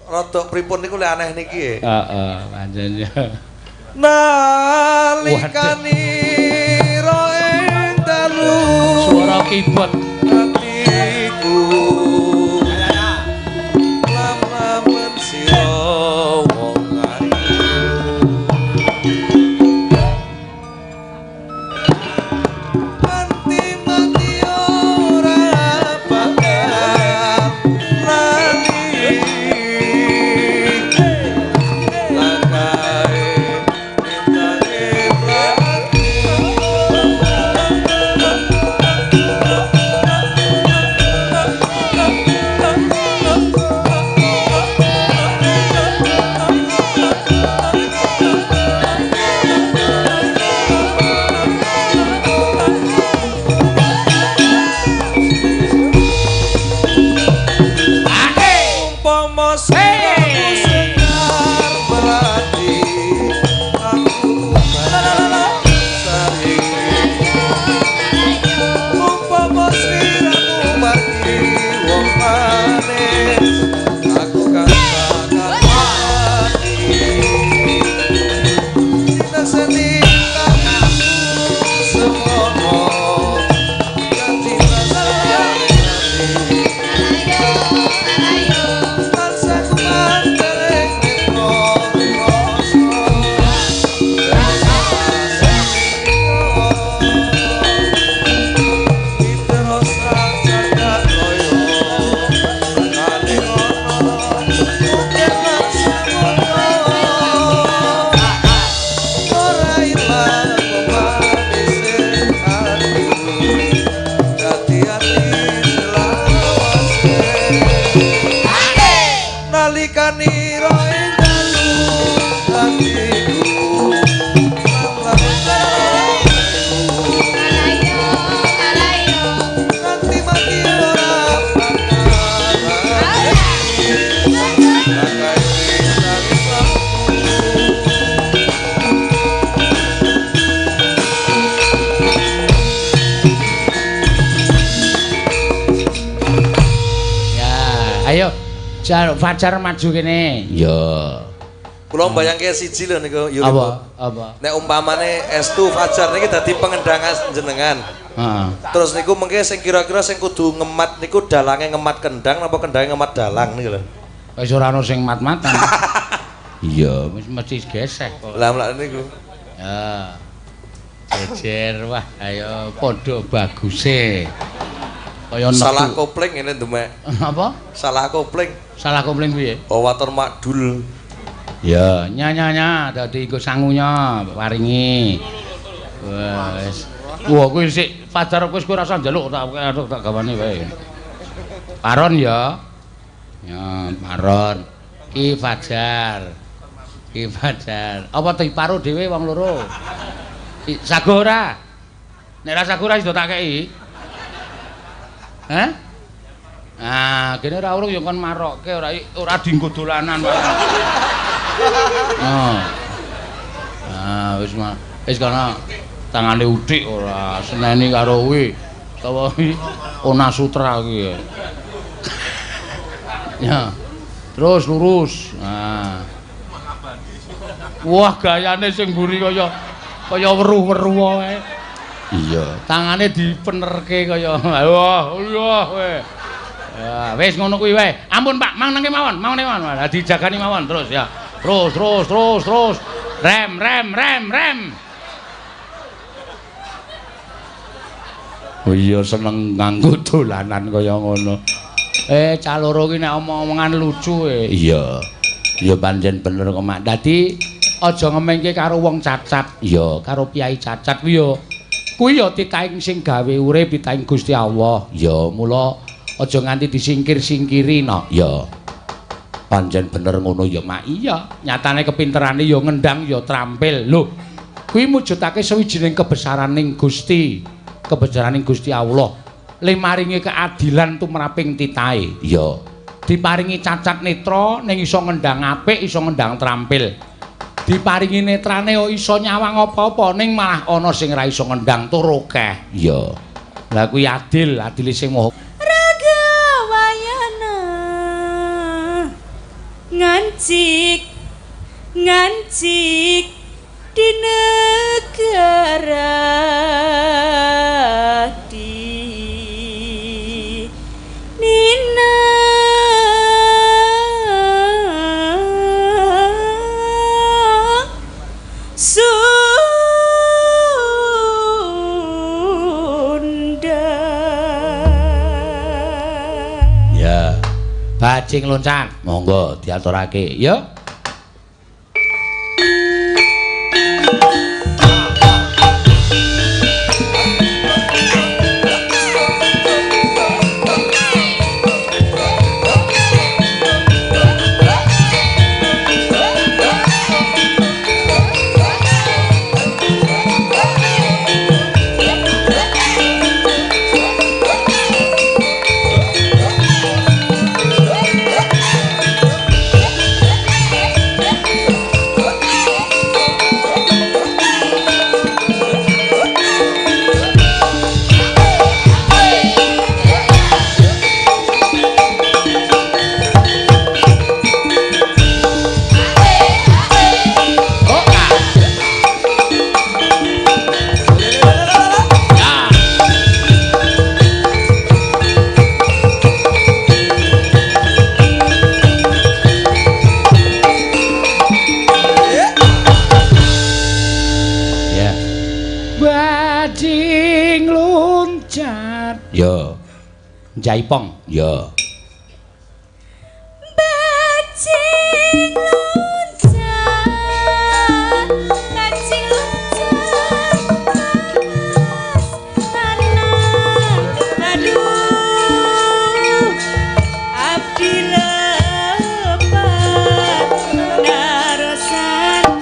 rada pripun niku lek aneh niki. Heeh, pancen ya. Nalikani ro ing dalu Suara keyboard atiku lam-lamen sira wong ayu mati ora bakal lali langkae nindake Fajar maju kene. Ya. Kula mbayangke siji lho niku yo. Apa? Nek umpamane Estu Fajar niki dadi pengendang jenengan. Heeh. Terus niku mengke sing kira-kira sing kudu ngemat niku dalange ngemat kendang napa kendange ngemat dalang niku lho. Wis ora ono sing mat-matan. Iya, wis mesti gesek kok. Lah mlak niku. Ya. Jejer wah, ayo padha baguse. Kaya salah kopling ngene Demek. Apa? Salah kopling. Salah kopling piye? Oh watur makdul. Ya, nyanya dadi iku sangunya paringi. Wes. Wah, kuwi sik Fajar wis kowe rasa njaluk tak gawane wae. Paron ya. Ya, paron. Ki Fajar. Apa diparo dhewe wong loro? Sago ora? Nek ra sago ora iso tak kei. Hah? Ah, kene ora urung ya kon marokke ora dienggo dolanan wae. Oh. Ah, wis kana tangane uthik ora seneni karo kuwi. Utawa Ona Sutra kuwi. Ya. Terus lurus. Nah. Wah, gayane sing mburi kaya weruh-weruh wae. Iya, tangane dipenerke kaya wah kowe. Ya, wis ngono kuwi wae. Ampun Pak, mangke mawon. Lah dijagani mawon terus ya. Terus. Rem. Oh iya seneng nganggo dolanan kaya ngono. Caloro ki nek omong-omongan lucu Iya. Ya pancen bener kok Mak. Dadi aja ngemengke karo wong cacat. Ya, karo piyai cacat kuwi ya kuwi ya titahing sing gawe urip titahing Gusti Allah. Ya, mula aja nganti disingkir-singkiri no. Ya. Pancen bener ngono ya Mak. Iya, nyatane kepinterane ya ngendang ya trampil. Lho, kuwi mujudake sawijining kebesaraning Gusti, kebesaraning Gusti Allah. Le maringi keadilan tumraping titahe. Ya. Diparingi cacat netra ning iso ngendang apik, iso ngendang trampil. Diparingi netrane iso nyawang apa-apa ning malah ana sing ra iso ngendang tur akeh. Ya. Lah kuwi adil sing moho. Ragawayana ngancik di negara di Nina Bajing loncat, monggo diaturake, ya. Jar. Ya. Jaipong. Ya. Bajing loncat, bajing loncat, tanah, aduh, abdi lepat, narosan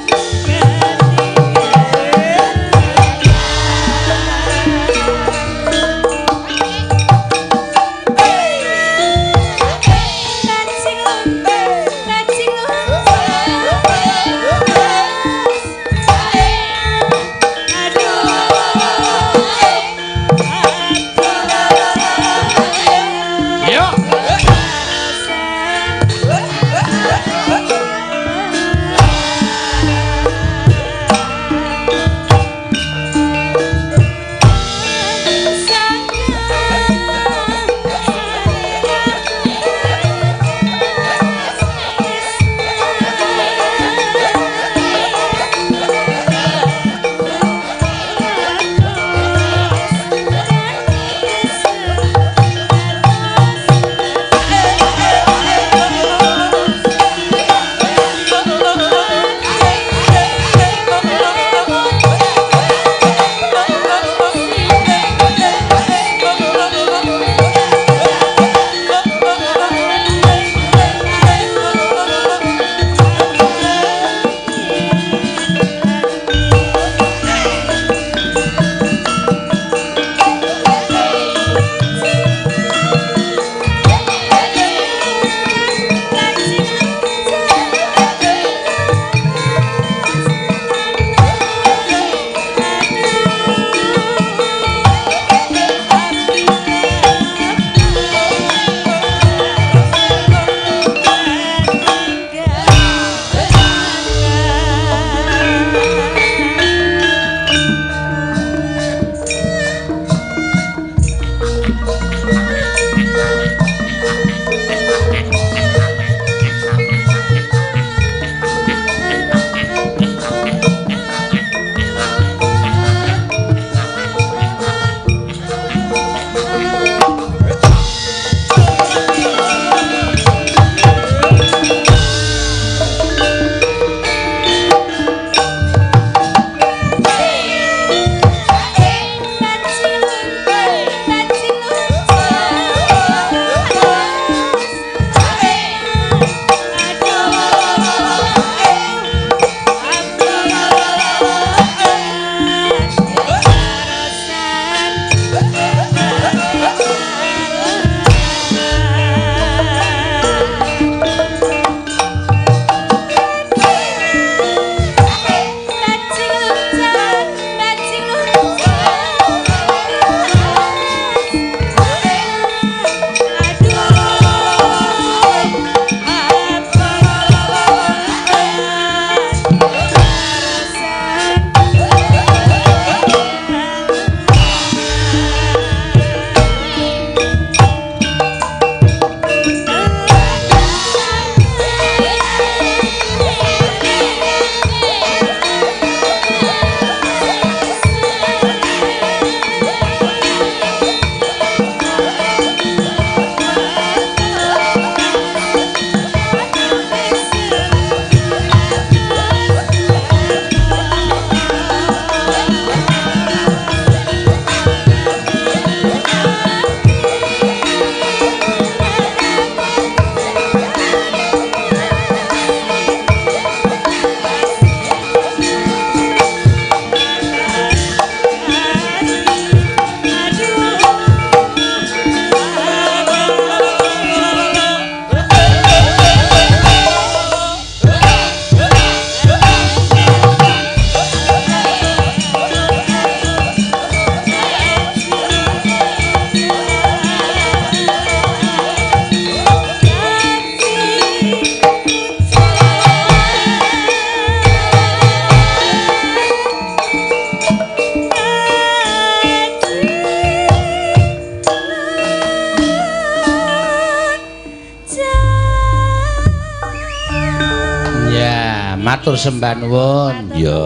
matur sembah nuwun. Ya.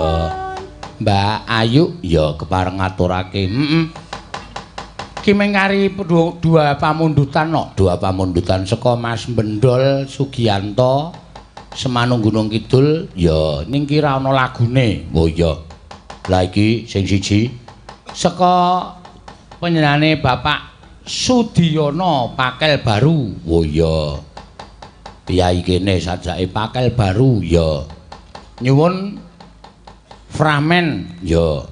Mbak Ayu ya kepareng ngaturake. Ki mengkari dua pamundutan dua pamundutan saka Mas Bendol Sugiyanto Semanung Gunung Kidul ya ning ki ra ana lagune. Oh iya. Lah iki sing siji saka panjenengane Bapak Sudiyono Pakel Baru. Oh iya. Piyai kene sajake Pakel Baru ya. Nyuwun Framen ya.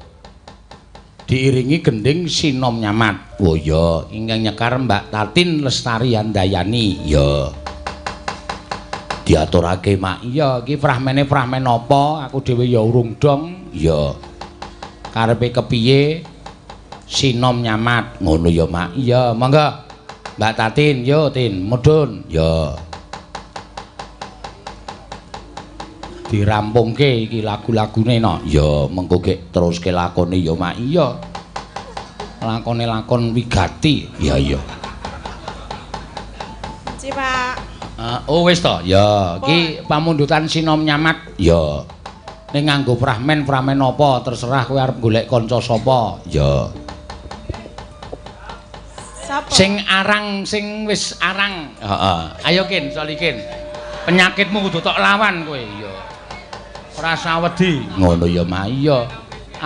Diiringi gending Sinom Nyamat. Oh ya, ingkang nyekar Mbak Tatin Lestari Handayani. Ya. Diaturake Mak. Iya, iki fragmene fragmen apa? Aku dhewe ya urung dong. Ya. Karepe kepiye? Sinom Nyamat. Ngono ya, Mak. Iya, monggo. Mbak Tatin, yo Tin, mudhun. Ya. Dirampungke iki lagu-lagune no. Ya mengko gek teruske lakone ya Mak. Iya. Lakone lakon wigati. Ya iya. Ci, Pak. Oh wis to. Ya, iki pamundutan Sinom Nyamat. Ya. Ning nganggo fragmen apa terserah kowe arep golek kanca sapa. Ya. Sapa? Sing arang sing wis arang. Heeh. Ayo Kin, solikin. Penyakitmu kudu tok lawan kowe. Ya. Ora usah wedi. Ngono ya, Mak. Iya.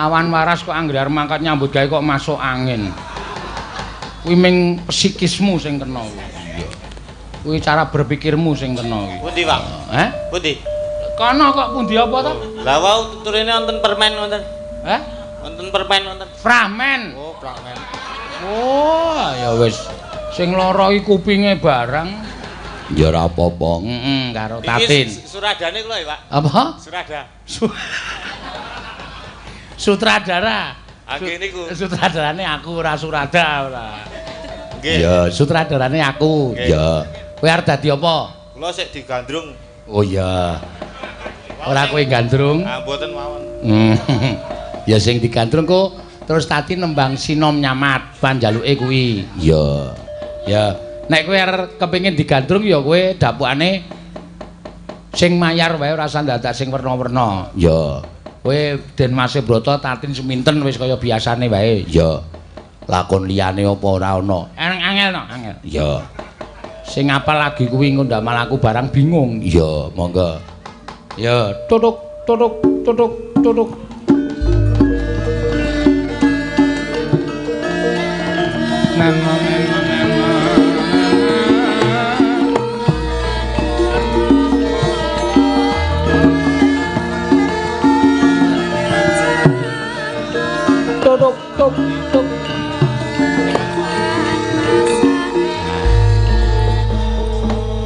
Awan waras kok anggere arep mangkat nyambut gawe kok masuk angin. Kuwi ming psikismu sing kena kuwi. Iya. Kuwi cara berpikirmu sing kena kuwi. Pundi, Pak? Heh? Pundi? Kono kok pundi apa to? Lah wau tuturine wonten permen wonten. Heh? Wonten permen wonten. Fragmen. Oh, permen. Oh, ya wis. Sing lara iki kupinge barang. Ya ora apa-apa. Karo Tatin. Iki suradane kula ya, Pak. Apa? Surada. Sutradara. Nggih niku. Sutradarane aku ora surada ora. Nggih. Ya, sutradarane aku. Ya. Kowe arep dadi apa? Kula sik digandrung. Oh iya. Ora kowe gandrung. Ah, mboten mawon. Ya sing digandrung kok terus Tatin nembang Sinom Nyamat panjaluke kuwi. Ya. Ya. Nek kowe arep kepengin digandrung ya kowe dapukane sing mayar wae ora usah dadak sing werna-werna. Ya. Kowe Den Mas Broto Tatin seminten wis kaya biasane wae. Ya. Lakon liyane apa ora ana. Angel no, angel. Ya. Sing apal lagi kuwi ngundamel aku barang bingung. Ya, monggo. Ya, tutuk tutuk tutuk tutuk. Tutuk tuk tuk.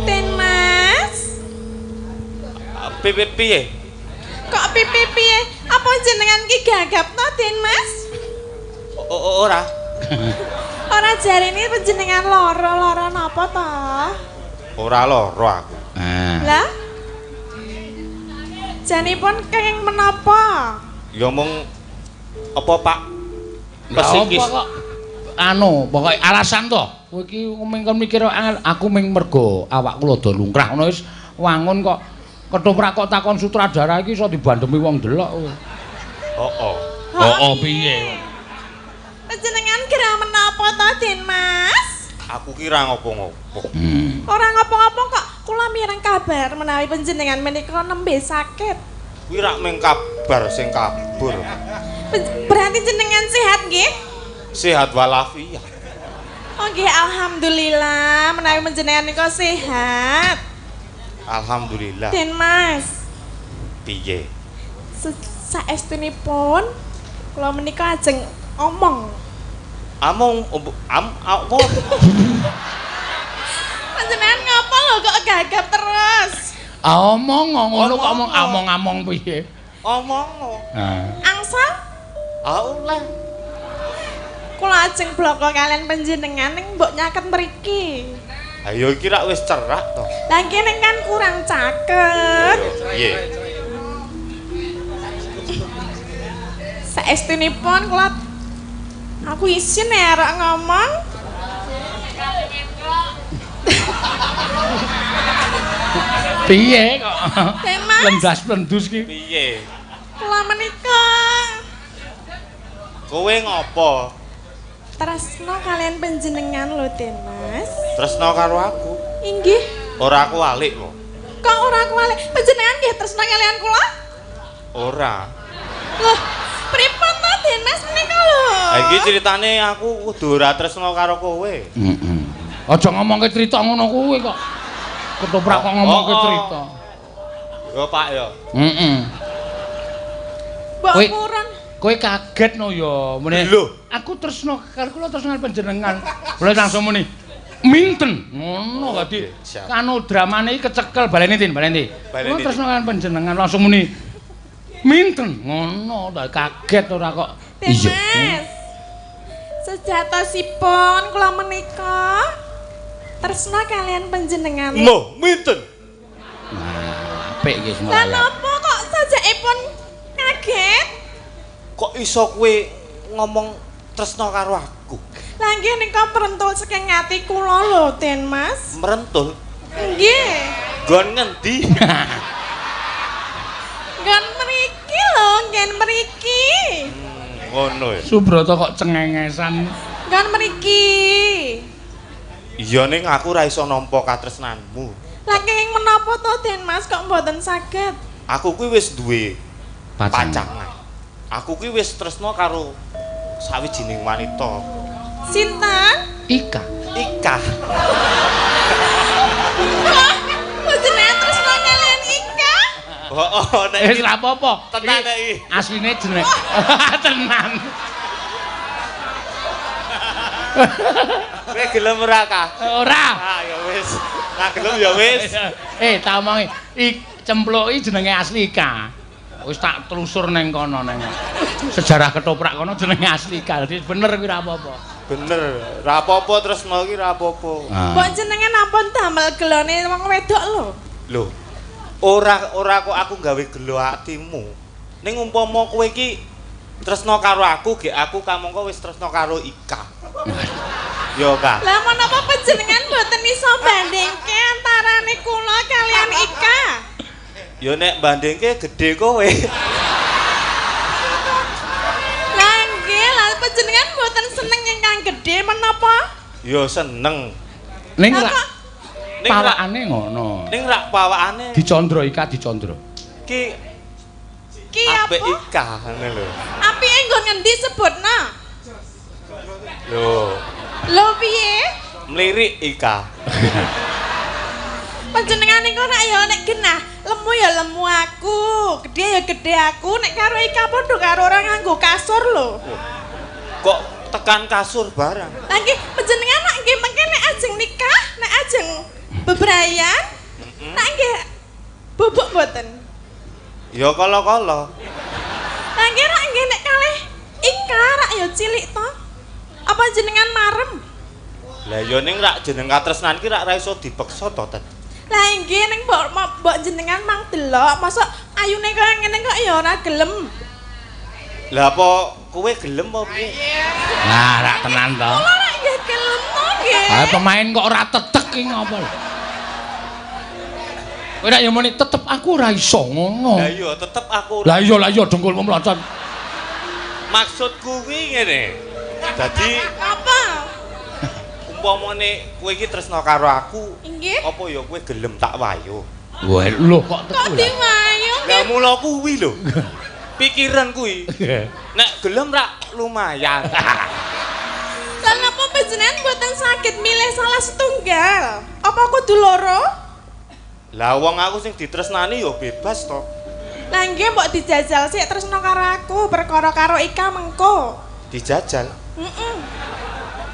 Ten Mas. Piye? Kok piye? Apa jenengan ki gagapno Den Mas? Ora. Ora jarine panjenengan lara napa to? Ora lara aku. Lah? Janipun kenging menapa? Ya mung apa, Pak? Psikis. Apa kok anu, pokoke alasan to. Kowe iki mengkon mikir angel, aku ming mergo awakku rada lungkrah ngono wis wangun kok ketoprak kok takon sutradara iki iso dibandemi wong delok kowe. Oh, piye? Panjenengan kira menapa to Den Mas? Aku kira ngopo-ngopo. Ora ngopo-ngopo kok kula mireng kabar menawi panjenengan menika nembe sakit. Kuwi rak mung kabar sing kabur. Berarti jenengan sehat nggih? Sehat walafiat. Oh nggih alhamdulillah menawi panjenengan nika sehat. Alhamdulillah. Den Mas, Piye? saestunipun kula menika ajeng omong. Apa? Panjenengan ngapa lho kok gagap terus? Omong ngono kok among piye? Omong. Angsal Oleh. kula ajeng bloko kalian panjenengan ning mbok nyaket mriki. Ayo iki rak wis cerak to. Lah kene kan kurang caket. Piye? Saestunipun kula aku isin ya arek ngomong. Piye kok? Den Mas, Lendas-lendus ki. Piye? kula menika Kowe ngopo? tresno kalian panjenengan lho, Den Mas. Tresno karo aku. Inggih. Ora aku walik kok. Kok ora kuwale panjenengan nggih tresno kalian kula? Ora. Loh, pripun to Den Mas menika lho? Ha iki ceritane aku kudu ora tresno karo kowe. Heeh. Aja ngomongke cerita ngono kuwi kok. Ketoprak kok ngomongke cerita. Yo Pak yo. Heeh. Mbok Kowe- purun. Kowe kaget no ya. Mene. Lho. Aku tresno karo kula tresno panjenengan. Boleh langsung muni. Minten. Ngono dadi Siap. kanu dramane iki kecekel baleni Tin, baleni. Baleni, Kula Tin. tresno karo panjenengan langsung muni. Minten. Ngono ta kaget ora kok. Den Mas. Sejatosipun kula menika tresno kalian panjenengan. Mo, minten. Nah, apik iki semua. Lah napa kok sajakipun kaget? Kok iso kowe ngomong tresno karo aku? Lah nggih nika merentul saking ati kula lho, Den Mas. Merentul. Nggih. Gon ngendi? Nggon mriki lho, nggen mriki. Ngono ya. Subroto kok cengengesan. Nggon mriki. Iya ning aku ora iso nampa katresnanmu. Lah kenging menapa to Den Mas kok mboten saged? Aku kuwi wis duwe Pacangan. pacangan. Aku kuwi wis tresno karo sawijining wanita. Sinten? Ika. Ika. Kok panjenengan tresno kalian Ika? Oh, nek Wis ora apa-apa. tenan Iki nek iki. asline jeneng. Tenan. Kowe gelem ora ka? Ora. Ah ya wis. Nek gelem ya wis. Tak omongi, cempluki jenenge asli Ika. Wis tak telusur neng kono neng. Sejarah ketoprak kono jenenge asli Ika. Dadi bener kuwi ora apa-apa. Bener. Ra apa-apa tresno iki ra apa-apa. Mbok jenengan ampun damel gelone wong wedok lho. Lho. Ora kok aku gawe gelo atimu. Ning umpama kowe iki tresno karo aku, gek aku kamangka wis tresno karo Ika. Yo Kak. Lah menapa panjenengan mboten iso bandingke antarane kula kalian Ika? Yo nek bandingke gedhe kowe. Lah nggih, lah panjenengan mboten seneng ingkang gedhe menapa? Yo seneng. Ning Lah rak kok Ning rak pawakane ngono. ning rak pawakane Dicondro Ika dicondro. ki ki apa? apik Ika ngene lho. Apike nggon ngendi sebutna? Lho, Lho piye? mlirik Ika. Panjenengan niku nek ya nek genah, lemu ya lemu aku, gedhe ya gedhe aku, nek karo Ika padha karo ora nganggo kasur lho. Kok tekan kasur barang. Lah nggih panjenengan nek nggih mengke nek ajeng nikah, nek ajeng bebrayan, nek nggih bubuk mboten. Ya kala-kala. Lah nggih nek nggih nek kalih Ika rak ya cilik to. Apa jenengan marem? Lah ya ning rak jeneng katresnan ki rak ra iso dipeksa to, Tet. Lah nggih ning mbok jenengan mang delok, mosok ayune kaya ngene kok ya ora gelem. Lah apa kowe gelem apa piye? Nah, rak tenan to. Kula rak nggih gelem to nggih. Ah pemain kok ora tetek ki ngopo lho. Kowe nek yo muni tetep aku ora iso ngono. Lah iya tetep aku Lah iya dengkulmu mlocot. maksudku kuwi ngene. Dadi Apa? umpamane kowe iki tresno karo aku, Inggih. apa ya kowe gelem tak wayo? Wah, lho kok Kok teku. diwayu Lah nggih? mula kuwi lho. Pikiran kuwi. Nek gelem rak lumayan. Lah napa panjenengan mboten saged milih salah setunggal? Apa kudu loro? Lah wong aku sing ditresnani ya bebas to. Lah nggih mbok dijajal sik tresno karo aku perkara karo Ika mengko. Dijajal. Heeh.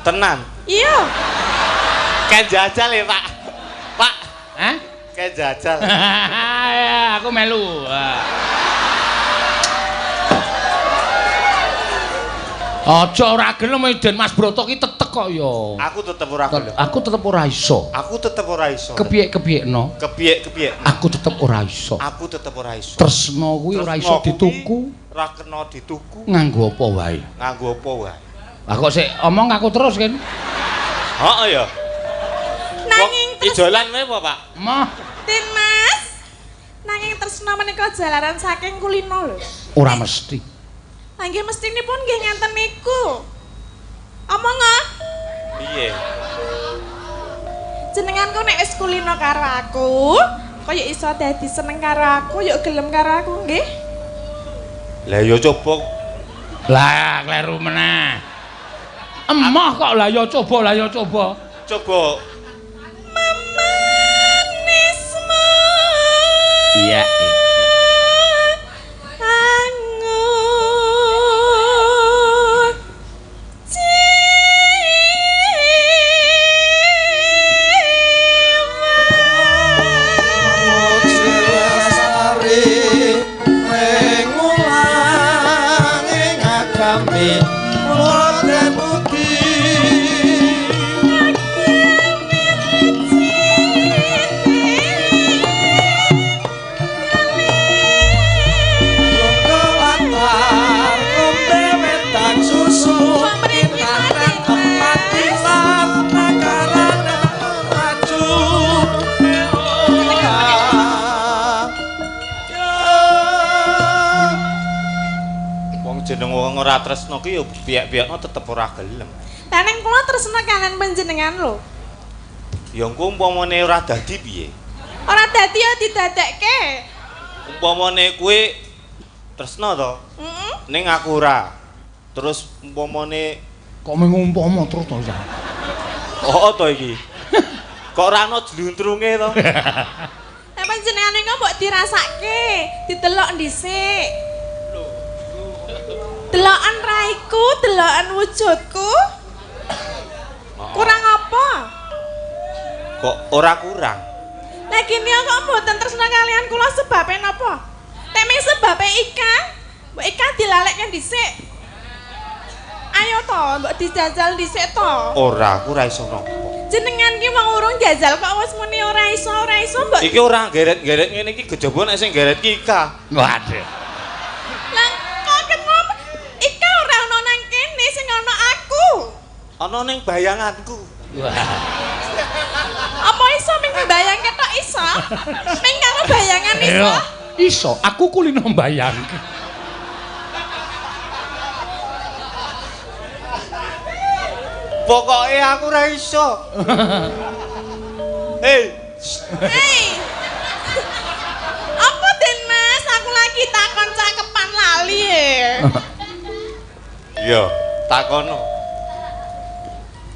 Tenan. Iya. Kayak jajal ya, Pak. Pak, Hah? kayak jajal. Aku melu. Aja ora gelem Den Mas Broto ki tetek kok ya. Aku tetep ora gelem. Aku tetep ora iso. Aku tetep ora iso. Kepiye-kepiyekno. Kepiye-kepiye. Aku tetep ora iso. Aku tetep ora iso. Tresno kuwi ora iso Tresno kuwi dituku Ora kena dituku nganggo apa wae. nganggo apa wae. Lah kok sik omong aku terus kan. Heeh ya. Nanging terus Ijolan wae apa, Pak? Mah Tin Mas. Nanging tresno menika jalaran saking kulino lho. ora mesti. Lah nggih mestinipun nggih ngenten niku. Omong Jenengan ku nek wis kulino karo aku, kaya iso dadi seneng karo aku, yuk gelem karo aku nggih. Lah ya coba. Lah kleru meneh. Emoh kok lah ya coba, lah ya coba. Coba. Manismu. Iya. Jeneng wong ora tresno ki ya biak-biakno tetep ora gelem. Lah ning kula tresna kalian panjenengan lho. Ya engko umpamane ora dadi piye? Ora dadi ya didadekke. Umpamane kowe tresno to? Heeh. Ning aku ora. Terus umpamane Kok mung umpama terus to ya. oh to iki. Kok ora ana jluntrunge to? Lah panjenengan niku mbok dirasake, didelok dhisik. Delokan raiku, delokan wujudku. Kurang apa? Kok ora kurang? Lah kene kok mboten tresna kalian kula sebabe napa? Nek mung sebabe Ika, mbok Ika dilalekke dhisik. Ayo to, mbok dijajal dhisik to. Ora, aku ora iso napa. Jenengan ki wong urung jajal kok wis muni ora iso mbok. Iki ora geret-geret ngene iki kejaba nek sing geret ki Ika. Waduh. Lah kok kenapa Ika ora ono nang kene sing ono aku. Ana ning bayanganku. Wah. Apa iso ming bayangke tok iso? Ming karo bayangan iso? Iso, aku kulino mbayangke. Pokoke aku ora iso. Hei, Hei. Apa Den Mas? Aku lagi takon cakepan lali e. iya, takono.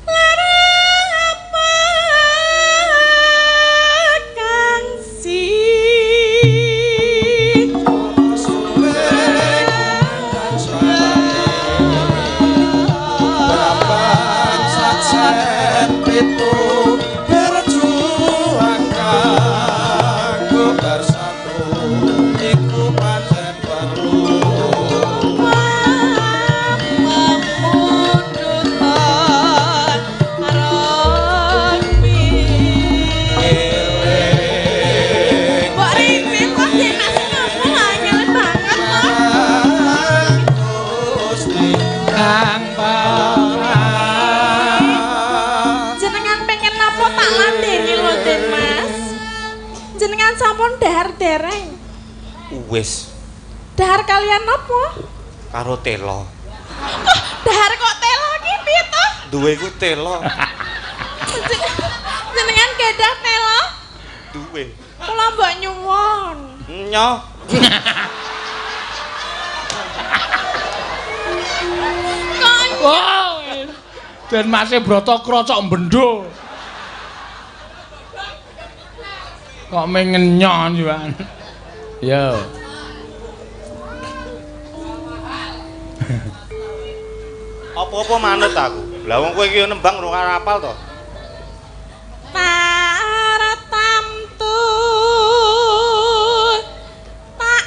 Larang apa kang sampun dahar dereng. Wis. Dahar kalian apa? Karo telo. Dahar kok telo ki piye to? Duwe ku telo. Jenengan gadah telo? Duwe. Kula mbok nyuwun. Nyoh. Wow. Den Mas Broto krocok bendho. Kok mengenyon juan. Yo. Apa-apa manut aku. Lah wong kowe iki nembang ora hafal to. Para tamtu tak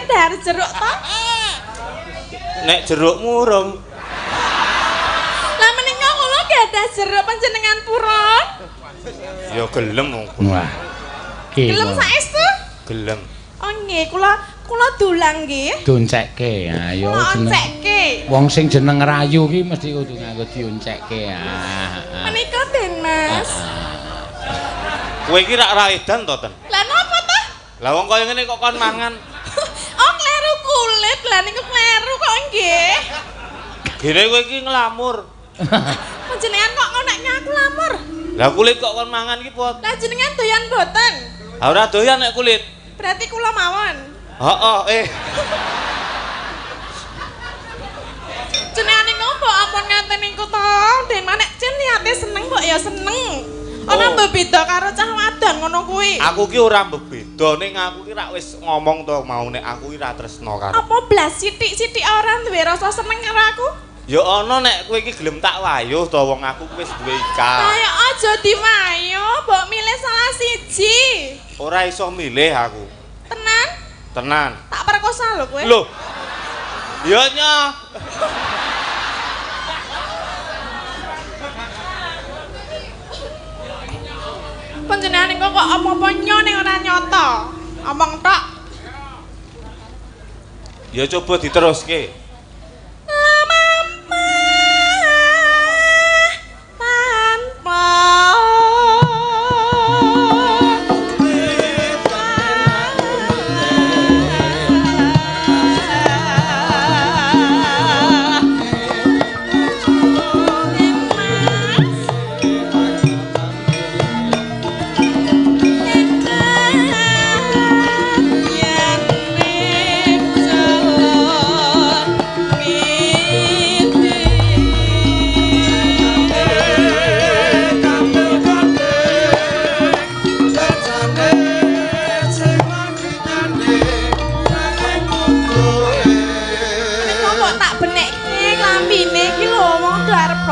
dahar jeruk to? Nek jerukmu urung. Lah menika kula gadah jeruk panjenengan purun. Ya gelem wong. Wah. Ki. Gelem saestu? Gelem. Oh nggih, kula dulang nggih. Dionceke. Ayo Kula jeneng. onceke. Wong sing jeneng rayu ki mesti kudu nganggo dionceke. Menika Den Mas. Kowe iki rak ra edan to, Ten? Lah napa to? Lah wong kaya ngene kok kon mangan. Oh kleru kulit, lah niku kleru kok nggih. Gene kowe iki nglamur. Panjenengan kok ngoneknya aku lamur. Lah kulit kok kon mangan iki, Pot? Lah jenengan doyan boten? Ha ora doyan nek kulit. Berarti kula mawon. Heeh, Jenengan niku mbok ampun ngaten niku to. Den manek jen niate seneng mbok ya seneng. Ana beda karo cah wadon ngono kuwi. Aku ki ora mbeda ning aku ki rak wis ngomong to mau nek aku ki ra tresno karo. Apa blas sithik-sithik ora duwe rasa seneng karo aku? Ya ana nek kowe iki gelem tak wayuh to wong aku wis duwe ikah. Ayo aja diwayuh, mbok milih salah siji. Ora iso milih aku. Tenan? Tenan. Tak perkosa lho kowe. Loh. Ya nyoh. Panjenengan niku kok apa-apa nyoh ning ora nyata. Omong tok. Ya coba diteruske.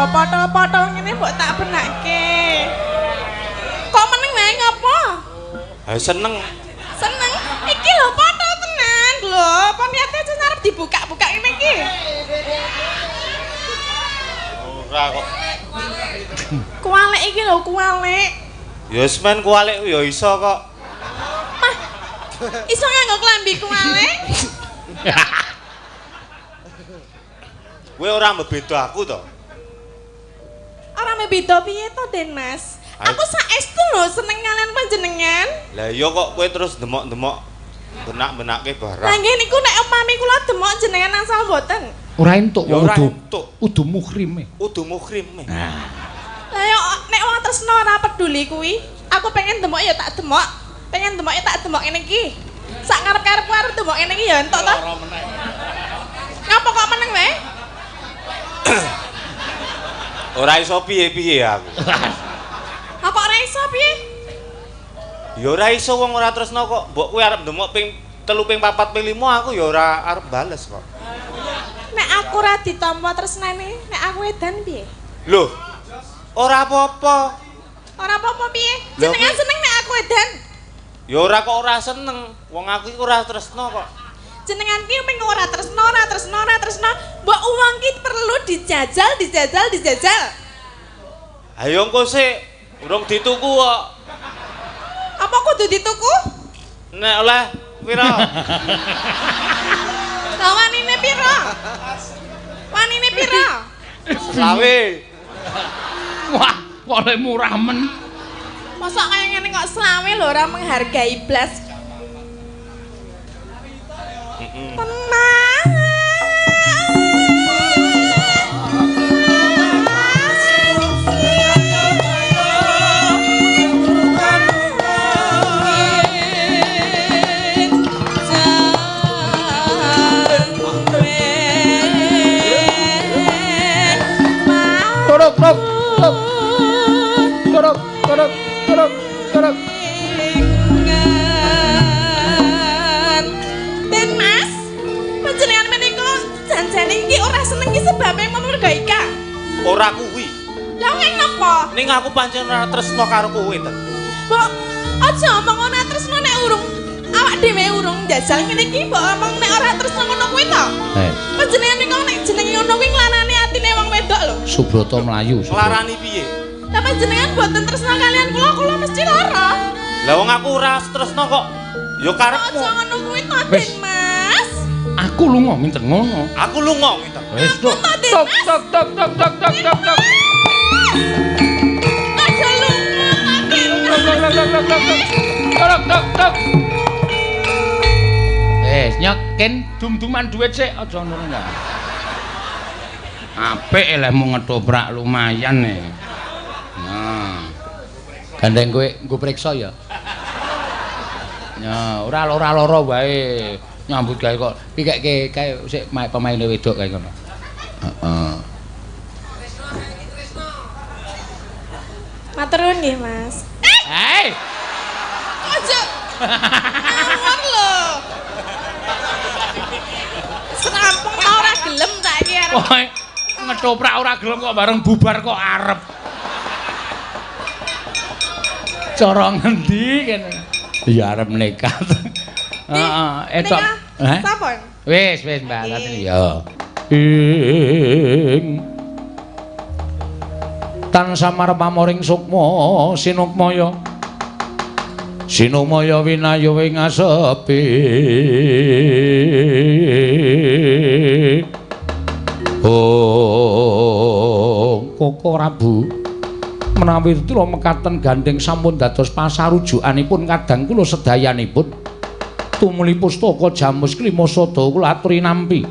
Potol-potol ngene mbok tak benake. Kok meneng wae ngopo? Ha seneng. Seneng. Iki lho potol tenan lho. Apa niate aja arep dibuka-buka ngene iki? Ora kok. Kualik iki lho, kualik. Ya wis men kualik ya iso kok. Mah. Iso nganggo klambi kualik? Kowe ora mbeda aku to? Ora beda piye to, Den Mas? Aku saestu lho seneng kalian panjenengan. Lah iya kok kowe terus demok-demok benak-benake barang. Lah nggih niku nek upami kula demok jenengan asal mboten. Ora entuk Ya ora entuk. Udu muhrim. Udu muhrim. Lah yo nek wong tresno ora peduli kuwi. Aku pengen demok ya tak demok. Pengen demok ya tak demok ngene iki. Sak ngarep-karepku arep demok ngene iki ya entuk to. Ngapa kok meneng wae? Ora iso piye-piye aku. Apa ora iso piye? Ya ora iso wong ora tresno kok. Mbok kowe arep ndemok ping 3 ping 4 ping 5 aku ya ora arep bales kok. Nek aku ora ditampa tresnane, nek aku edan piye? Loh. Ora apa-apa. Ora apa-apa piye? Jenengan seneng nek aku edan? Ya ora kok ora seneng. Wong aku iki ora tresno kok. Jenengan ki mung ora tresno. Mbok uang ki perlu dijajal. Ayo engko sik, urung dituku kok. Apa kudu dituku? Nek oleh pira? Lah wanine pira? Wanine pira? Lawe. Wah, kok lek murah men. Mosok kaya ngene kok selawe lho ora menghargai blas. Tenang. Turuk. Den Mas, panjenengan menika janjane iki ora seneng iki sebabe memergai Ika. Ora kuwi. Lah ngene napa? Ning aku pancen ora tresno karo kowe, Ten. Mbok aja omong ora tresno nek urung Awak dhewe urung njajal ngene iki mbok omong nek ora tresno ngono kuwi to. Panjenengan niku nek jenenge ngono kuwi nglarani atine wong wedok lho. Subrata mlayu. Nglarani piye? Lah panjenengan mboten tresno kalian kula mesti lara. Lah wong aku ora tresno kok. Ya karepmu. Aja ngono kuwi to, Den Mas. Aku lunga minten ngono. Aku lunga minten. Wis tok tok tok tok tok tok tok tok tok. Aja lunga, Den Mas. Tok tok tok. Nyakin dum-duman duit sik aja ngono enggak. Apik elehmu ngetoprak lumayan e. Nah. Gandeng kowe nggo priksa ya. Ya, ora lara wae. Nyambut gawe kok pikeke kae sik pemaine wedok kae ngono. Heeh. Matur nuwun nggih, Mas. Hei. Aja. Ngawur lho. Serampung ora gelem tak iki arep. Kowe ngetoprak ora gelem kok bareng bubar kok arep. Cara ngendi kene? Ya arep nekat. Heeh, etok. Sampun. Wis, Mbak, tatene ya. Ing tansah marpamoring sukma sinukmaya. Sinumaya winayu ing asepi. Oh, Koko Prabu. Menawi tira mekaten gandeng sampun dados pasarujukanipun kadang kula sedayanipun. Tumuli pustaka Jamus Klimasada kula aturi nampi.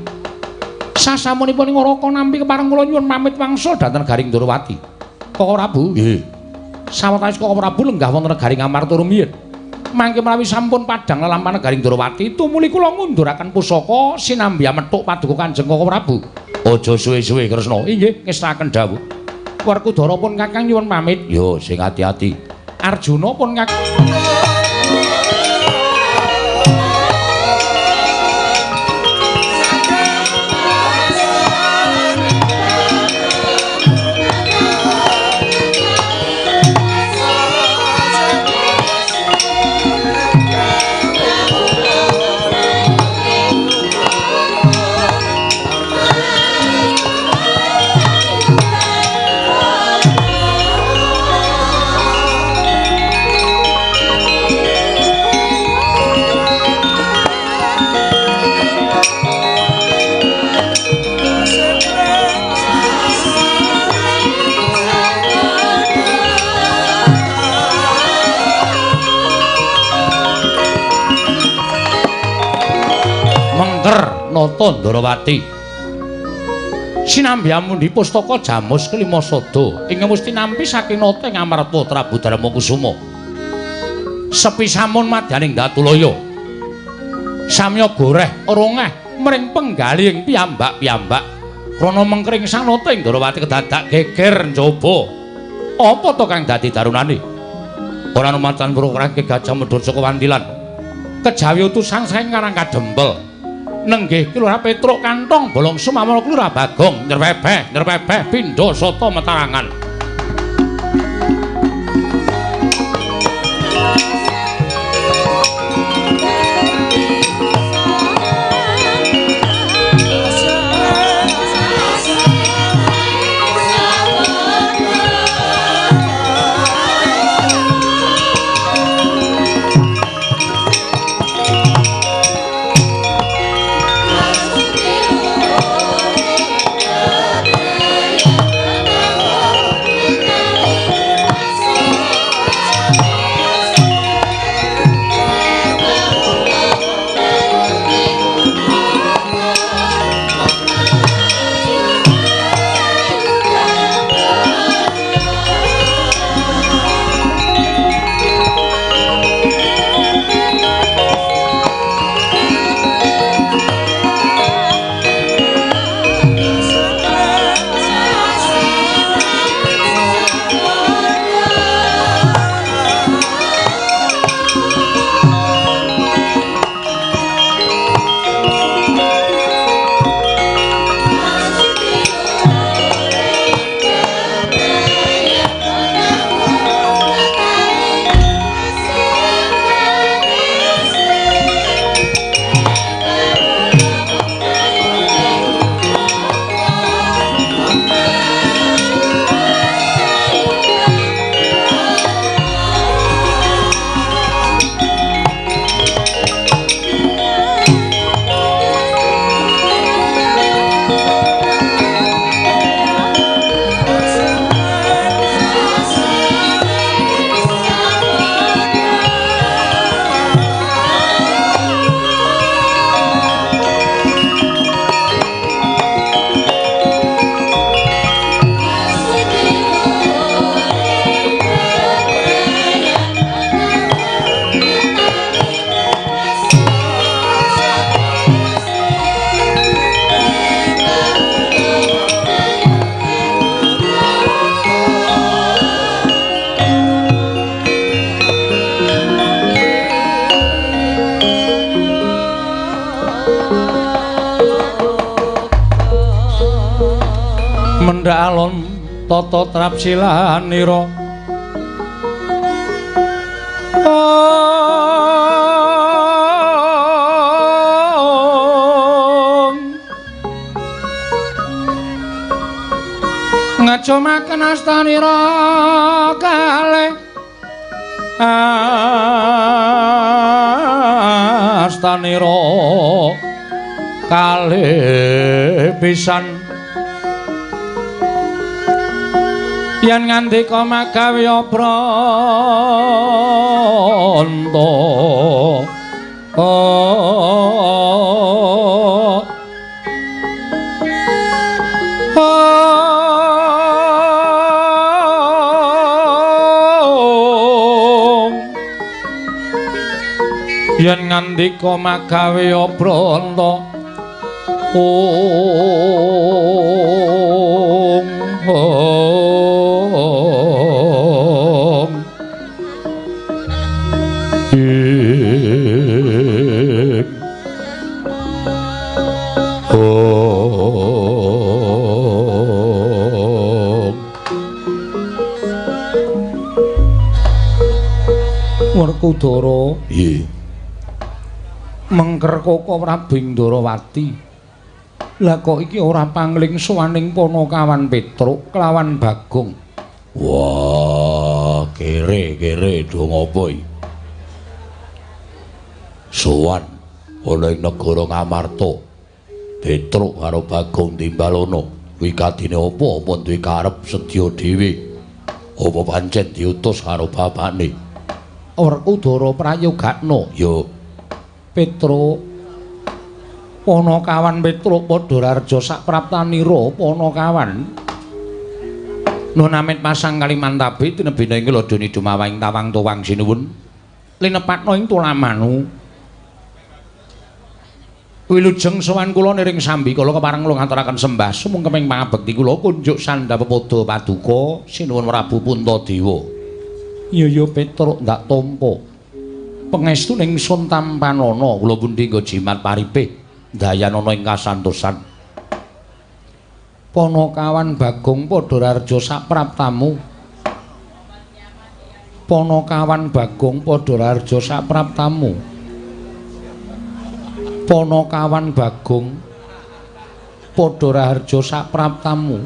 Sasamunipun ing Raka nampi kepareng kula nyuwun pamit wangsul dhateng Garing Ndorowati. Koko Prabu. Nggih. Sawetawis Koko Prabu lenggah wonten Garing Amarta rumiyin. Mangke menawi sampun padhang lelampahan Garing Ndorowati tumuli kula ngunduraken pusaka sinambi amethuk paduka Kanjeng Koko Prabu. Aja suwe-suwe Kresna. Inggih, ngestaken dawuh. Werkudara pun Kakang nyuwun pamit. Yo sing ati-ati. Arjuna pun Kakang Nata Ndorowati. Sinambi amundi pustaka Jamus Klimasada ing musti nampi saking nata ing Amarta Prabu Darmakusuma. Sepi samun madyaning Datulaya. Samya goreh rongeh mring penggaling piyambak-piyambak. Krana mengkring sang nata ing Ndorowati kedadak geger njaba. Apa to kang dadi darunane? Ora numantan purukake Gajah Medhur saka Wandilan. Kejawi utusan saking Karang Kadempel. Nenggih Kelurahan Petruk Kantong Bolong Sumamala Kelurahan Bagong nyerpebeh pindha sata metarangan. candhak alon tata trap silanira ngacomaken astanira kalih astanira kalih pisan yen ngandika magawe pranta yen ngandika magawe pranta Werkudara nggih mengker Koko Prabu Ndarawati lah kok iki ora pangling sowaning Panakawan Petruk kelawan Bagong. Wah, kere dong apa iki? Sowan ana ing negara Ngamarta. Petruk karo Bagong Timbalana. Kuwi kadine apa duwe karep sedya dhewe. Apa pancen diutus karo bapakne? Werkudara prayogakna. Ya, Petruk Panakawan Petruk padha rarja sapraptanira Panakawan Nunamit pasang Kalimantabe tinebena ing ladoni dumawahing tawang tuwang sinuwun linepatna ing tulamanu wilujeng sowan kula niring sambi kula kepareng kula ngaturaken sembah sumung keping pangabekti kula kunjuk sandhapepada paduka sinuwun Prabu Puntadewa. Iya Petruk ndak tampa pangestu ning sun tampanana kula pundi nggo jimat paripih dayanana ing kasantosan Panakawan Bagong padha rarja sapraptamu Panakawan Bagong padha rarja sapraptamu Panakawan Bagong padha rarja sapraptamu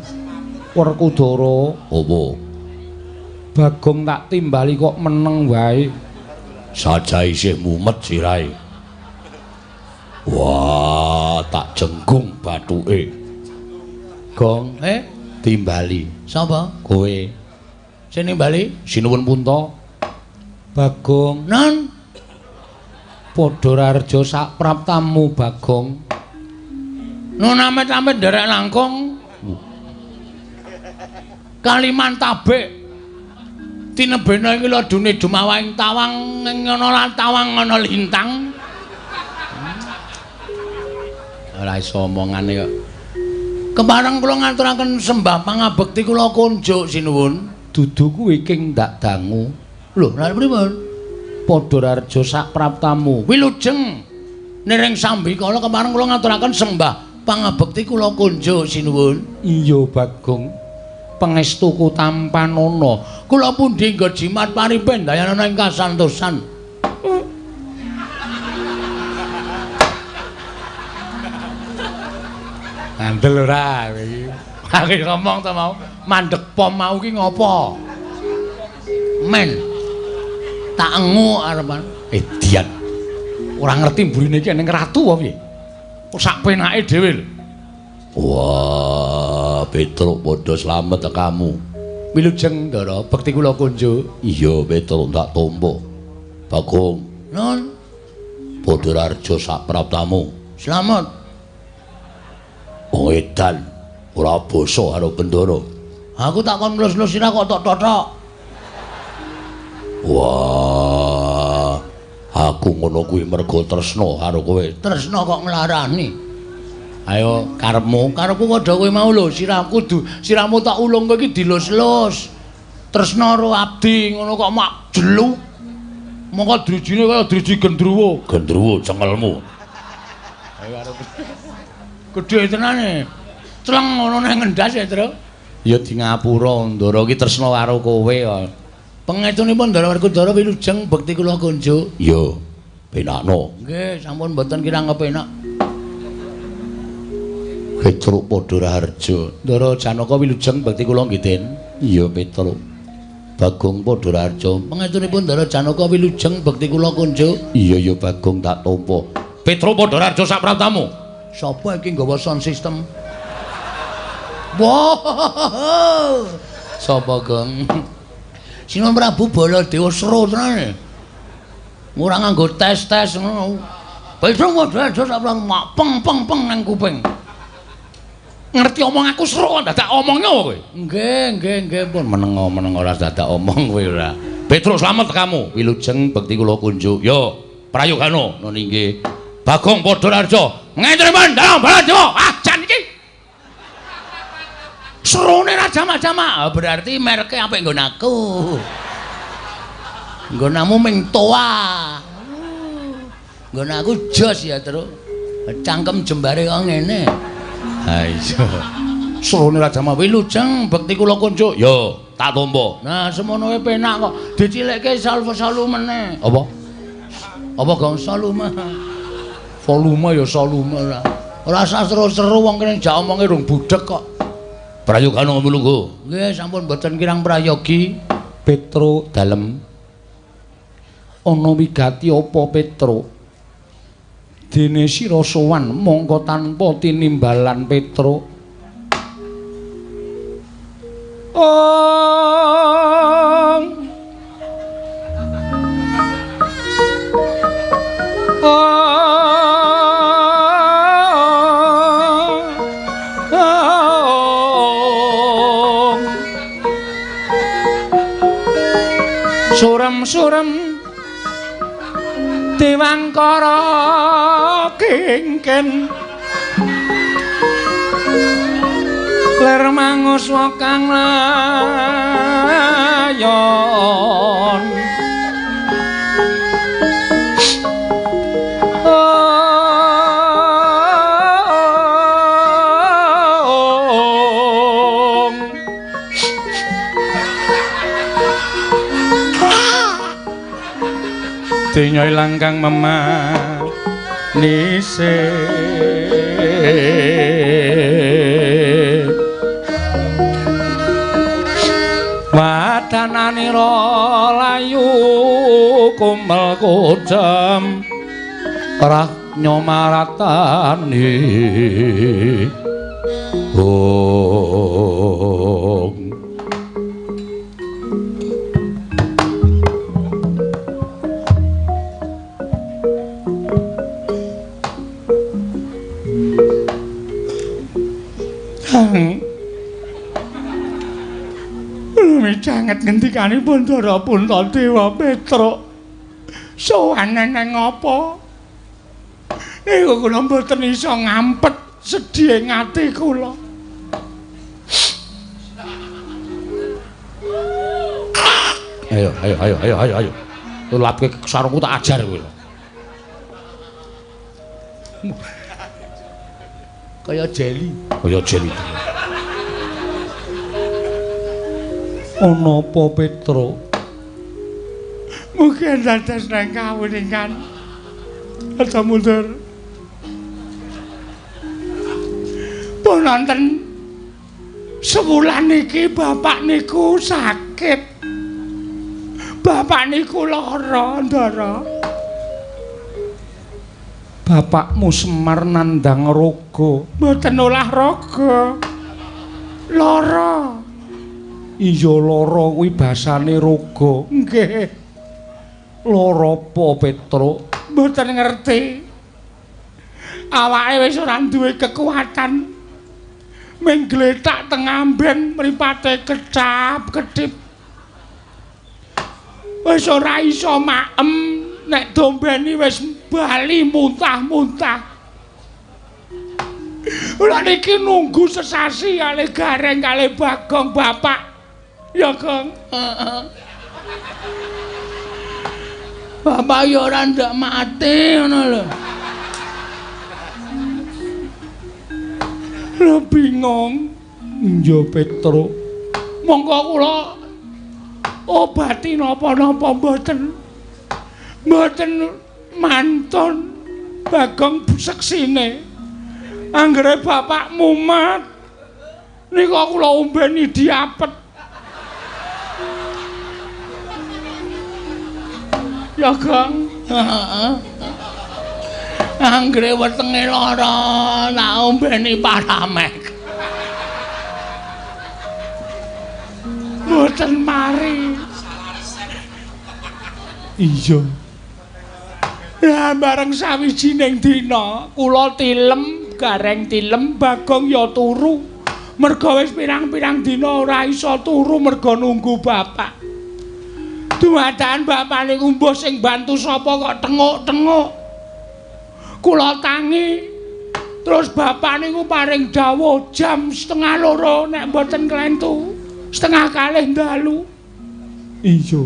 Werkudara apa? Bagong tak timbali kok meneng wae Saja isih mumet sirahe. Wah, tak jenggung bathuke. Gong, Timbali. sapa? Kowe. Sini bali, Sinuwun Punta. Bagong, nan. Padha rarja sapraptamu Bagong. Nun amit-amit nderek langkung. Kalimantabe. Tinebena iki ladune dumawahing tawang ngono lan tawang ana lintang. Ora iso omongane kok. Kepareng kula ngaturaken sembah pangabekti kula kunjuk sinuwun. Dudu kuwi king ndak dangu. Lho, lha pripun? Padha rarja sapraptamu. Wilujeng niring sambi kala kepareng kula ngaturaken sembah pangabekti kula kunjuk sinuwun. Iya Bagong. Pangestuku tampanana. Kula pundi nggo jimat paripin dayanana ing kasantosan. Andel ora iki. Aku ngomong ta mau, mandeg pom mau ki ngopo? Men. Tak engu arepan. Dian. Ora ngerti mburine iki ning ratu apa piye? Sak penake dhewe lho. Wah, Petruk padha slamet kamu. Wilujeng Ndara, bekti kula kunjuk. Iya, Petruk tak tampa. Bagong, Nun, padha rarja sapraptamu. slamet. Wong edan ora basa karo Bendara. Aku tak kon mlus-mlus sira kok tok-tok. Wah, aku ngono kuwi mergo tresna karo kowe. Tresna kok nglarani. Ayo karepmu, karepku padha kowe mau lho, sirahmu tak ulung kowe iki dilus-lus. Tresna karo abdi ngono kok mak jelu. Mongko drijine kaya driji gendruwo. Gendruwo cengelmu. Ayo arep. Gedhe tenane. Cleng ngono nang ngendas ya, Tru. Ya di ngapura Ndara iki tresna karo kowe kok. Pengecunipun Ndara Werkudara wilujeng bekti kula kunjuk. Ya, penakno. Nggih, sampun mboten kirang kepenak. Petruk padha raharja. Ndara Janaka wilujeng bekti kula nggih, Den. Iya, Petruk. Bagong padha raharja. Pengecunipun Ndara Janaka wilujeng bekti kula kunjuk. Iya ya Bagong tak tampa. Petruk padha raharja sak pratamu. Sapa iki nggawa sound system? Wow. Sapa, Gong? Sinuwun Prabu Baladewa sro tenan. Ora nganggo tes-tes ngono. Petruk padha raharja sak pratamu peng nang kuping. Ngerti omong aku sro dadak omongnya kowe. Nggih pun meneng ora dadak omong kowe ora. Petruk slamet kamu. Wilujeng bekti kula kunjuk. Yo, prayogano nun inggih. Bagong padha raharja. Ngentrimen dalam Baladewa. Jan iki. Serone raja-majama. Berarti merke apik nggon aku. Nggonamu ming toa. Nggon aku jos ya, Truk. Cangkem jembare kok ngene. Ha iya. Serone raja-majama wilujeng bekti kula kunjuk. Yo, tak tampa. Nah, semono wae penak kok. Dicilikke salu meneh. Apa? Apa Gong salume? Volume ya salume ora. Ora usah seru-seru wong kene jak omonge rung budhek kok. Prayogano mulunggu. Nggih, sampun mboten kirang prayogi. Petruk dalem. Ana wigati apa Petruk? Dene sira sowan mongko tanpa tinimbalan Petruk. Surem Dewangkara kengken ler manguswa kang layon Dinyoy langkang memanise wadananira layu kumel kudem rah nyomaratani Janget ngendikanipun Ndara Puntadewa Petruk sowan nang apa? Niku kula mboten iso ngampet sedhihe ngati kula. Ayo. Lapke sarungku tak ajar kowe. Kaya jeli. Ana apa Petruk? Mugi dados nang kawuningan. Aja mundur. Pun wonten sewulan iki bapak niku sakit. Bapak niku lara, Ndara. Bapakmu Semar nandhang raga, mboten olahraga. Lara. Iya lara kuwi basane raga. Nggih. Lara apa Petruk? Mboten ngerti. Awake wis ora duwe kekuatan. Ming gletak teng amben mripate kecap-ketip. Wis ora iso maem nek dombeni wis bali muntah-muntah. Ora niki nunggu sesasi kali Gareng kali Bagong bapak. Ya, Gong. Bapak ya ora ndak mati ngono lho. Lho bingung. Iya Petruk. Monggo kula obati napa-napa mboten. Mboten mantun Bagong seksine. Anggere bapak mumat nika kula ombeni diapet. Ya Gong. Heeh. Anggere wetenge lara tak ombeni paramek. Mboten mari. Iya. Ya bareng sawijining dina kula tilem, gareng tilem, Bagong ya turu. Merga wis pirang-pirang dina ora iso turu merga nunggu bapak. Dumadakan bapak niku mbuh sing bantu sapa kok tenguk-tenguk. Kula tangi. Terus bapak niku paring dawuh jam 1:30 nek mboten klentu. 1:30 dalu. Iya.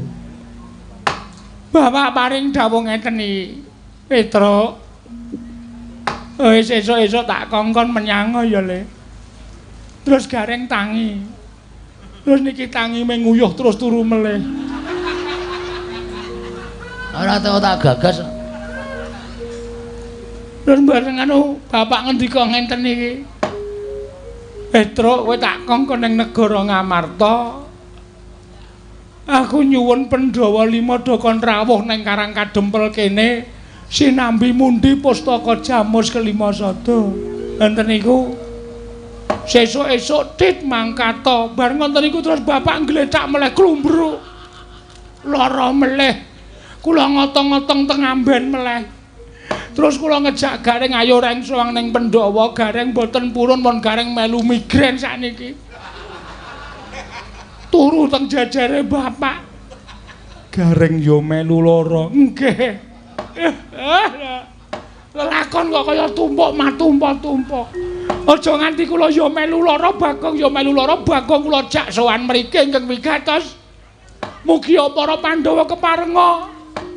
Bapak paring dawuh ngeten iki. Petruk. Wis esuk-esuk tak kongkon menyang ya, Le. Terus gareng tangi. Terus niki tangi menguyuh terus turu meleh. Ora tau tak gagas. Terus bareng anu bapak ngendika ngenten iki. Petruk kowe tak kongkon ning negara Ngamarta. Aku nyuwun Pandhawa 5 dokon rawuh ning Karang Kadempel kene sinambi mundi pustaka Jamus kelima sada. Enten niku sesuk-esuk tit mangkata. Bar ngoten niku terus bapak nggletak meleh klumbruk. Lara meleh. Kula ngotong-ngotong teng amben meleh. Terus kula ngejak gareng ayo reng soang ning Pandhawa, gareng boten purun mon gareng melu migren sakniki. Turu teng jajare bapak. Gareng yo melu lara. Nggih. Lelakon kok kaya tumpuk-matumpuk-tumpuk. Aja nganti kula yo melu lara, Bagong yo melu lara, Bagong kula jak sowan mriki ingkang wigatos. Mugi para Pandhawa keparenga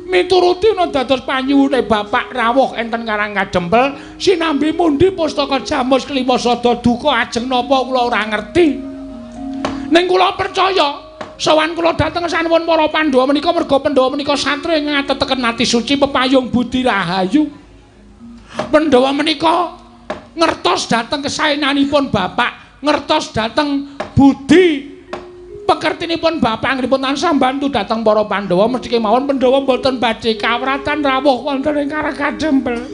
mituruti dados panyuwune bapak rawuh enten Karang Kadempel sinambi mundi pustaka Jamus kelima sada duka ajeng napa kula ora ngerti. Ning kula percaya sowan kula dhateng sanuwun para Pandhawa menika merga Pandhawa menika satri ingkang ateteken ati suci pepayung budi rahayu. Pandhawa menika ngertos dhateng kesaenanipun bapak, ngertos dhateng budi pekertinipun bapak anggipun tansah mbantu dhateng para Pandhawa mesti kemawon Pandhawa mboten badhe kawratan rawuh wonten ing Karang Kadempel.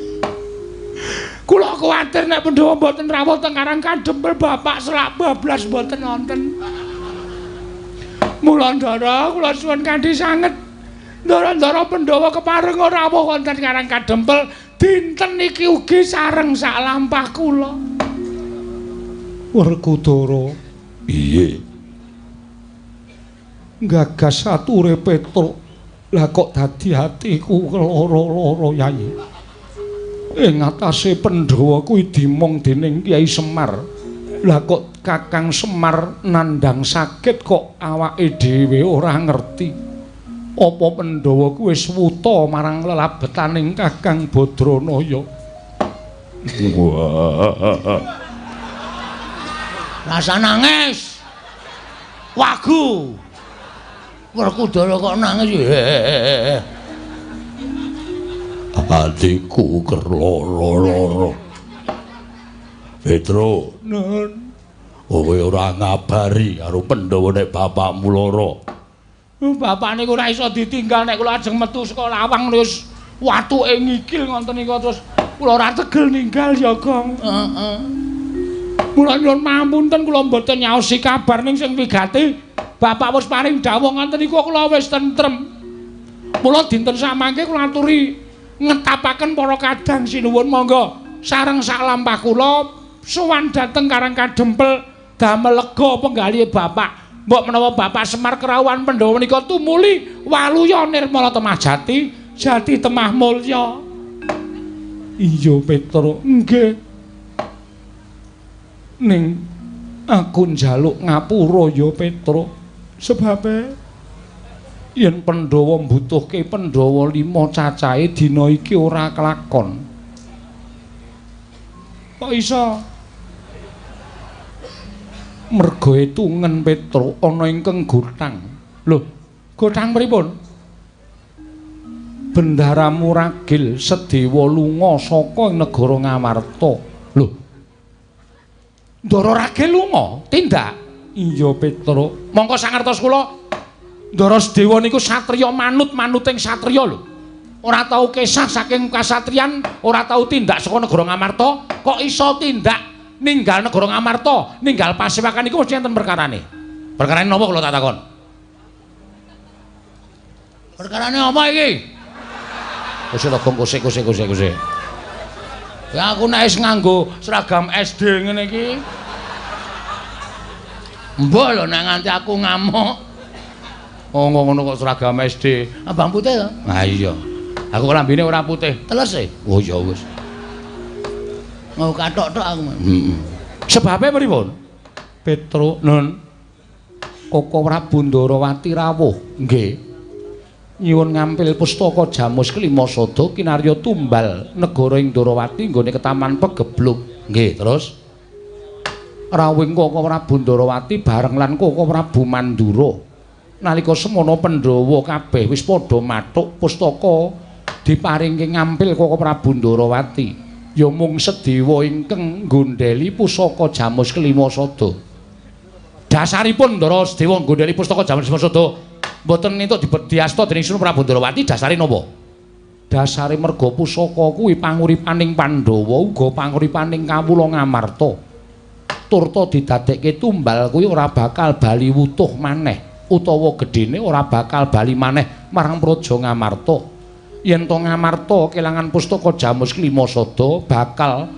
Kula kuwatir nek Pandhawa mboten rawuh teng Karang Kadempel bapak selak bablas mboten wonten. Mula ndara kula suwun kanthi sanget ndara-ndara Pandhawa keparenga rawuh wonten Karang Kadempel dinten iki ugi sareng sak lampah kula. Werkudara. Iye. Gagas ature Petruk. Lah kok dadi atiku lara-lara Yai. Ing atase Pandhawa kuwi dimong dening Kyai Semar. Lah kok Kakang Semar nandhang sakit kok awake dhewe ora ngerti. Apa Pandhawa kuwi wis wuta marang lelabetaning Kakang Badranaya. Rasa nangis. Wagu. Werkudara kok nangis. Adikku kerloro-loro. Petruk. Nun. Kowe ora ngabari karo Pandhawa nek bapakmu lara. Bapak niku ora iso ditinggal nek kula ajeng metu saka lawang terus watuke ngikil ngoten niku terus kula ora tegel ninggal ya, Gong. Heeh. Mula nyuwun pamunten kula mboten nyaosi kabar ning sing wigati. Bapak wis paring dawuh ngoten niku kula wis tentrem. Mula dinten samangke kula aturi ngetapaken para kadang sinuwun monggo sareng sak lampah kula sowan dhateng Karang Kadempel damel lega penggalihe bapak. Mbok menawa Bapak Semar kerawuhan Pandhawa menika tumuli waluya nirmala temah jati, jati temah mulya. Iya Petruk, nggih. Ning aku njaluk ngapura ya Petruk. Sebabe yen Pandhawa mbutuhke Pandhawa 5 cacahe dina iki ora kelakon. Kok iso? merga etungen Petruk ana ingkang gotang. Lho, gotang pripun? Bendaramu ragil Sedewa lunga saka negara Ngamarta. Lho. Ndara ragil lunga, tindak? Iya Petruk. Mongko sangertos kula Ndara Sedewa niku satriya manut-manuting satriya lho. Ora tau kesah saking kasatriyan, ora tau tindak saka negara Ngamarta, kok iso tindak ninggal negara Ngamarta, ninggal Pasewakan iku mesti enten perkarane. Perkarane napa kula tak takon? Perkarane apa iki? Kose Legong kose. Ya aku nek wis nganggo seragam SD ngene iki. Mbok lho nek nganti aku ngamuk. Oh ngono kok seragam SD. Abang putih to? Nah iya. Aku lambene ora putih, teles e. Oh ya wis. Mau kathok-tok aku. Heeh. Sebabe pripun? Petruk Nun. Koko Prabu Ndarawati rawuh. Nggih. Nyuwun ngampil pustaka Jamus Kelima Sada kinarya tumbal negara ing Ndarawati nggone ketaman Pegebluk. Nggih, terus rawuhing Koko Prabu Ndarawati bareng lan Koko Prabu Mandura. Nalika semana Pandhawa kabeh wis padha mathuk pustaka diparingke ngampil Koko Prabu Ndarawati ya mung Sedewa ingkang nggondheli pusaka Jamus Kelima Sada. Dasaripun Ndara Sedewa nggondheli pustaka Jamus Kelima Sada mboten entuk diasta dening Sunan Prabu Ndarawati dasare napa? Dasare merga pusaka kuwi panguripaning Pandhawa uga panguripaning kawula Ngamarta. Turta didadekke tumbal kuwi ora bakal bali wutuh maneh utawa gedene ora bakal bali maneh marang Praja Ngamarta. Yen to Ngamarta kelangan pustaka Jamus Kelima Sada bakal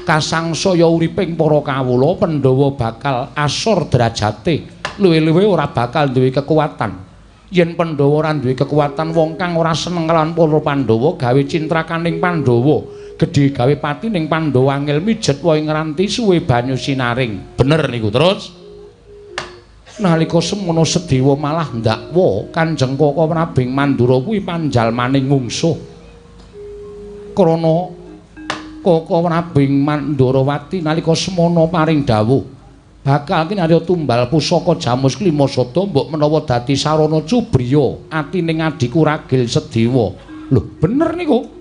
kasangsaya uriping para kawula, Pandhawa bakal asor derajate, luwih-luwih ora bakal duwe kekuatan. Yen Pandhawa ora duwe kekuatan, wong kang ora seneng kelawan para Pandhawa gawe cintrakaning Pandhawa, gedhe gawe pati ning Pandhawa angel mijet wae ngranti suwe banyu sinaring. Bener niku. Terus nalika semono Sedewa malah ndakwa Kanjeng Koko Prabing Mandura kuwi panjalmaning mungsuh. Krana Koko Prabing Mandurawati nalika semono paring dawuh bakal kinarya tumbal pusaka Jamus Kelima Sada mbok menawa dadi sarana cubriya atining adiku ragil Sedewa. Lho, bener niku.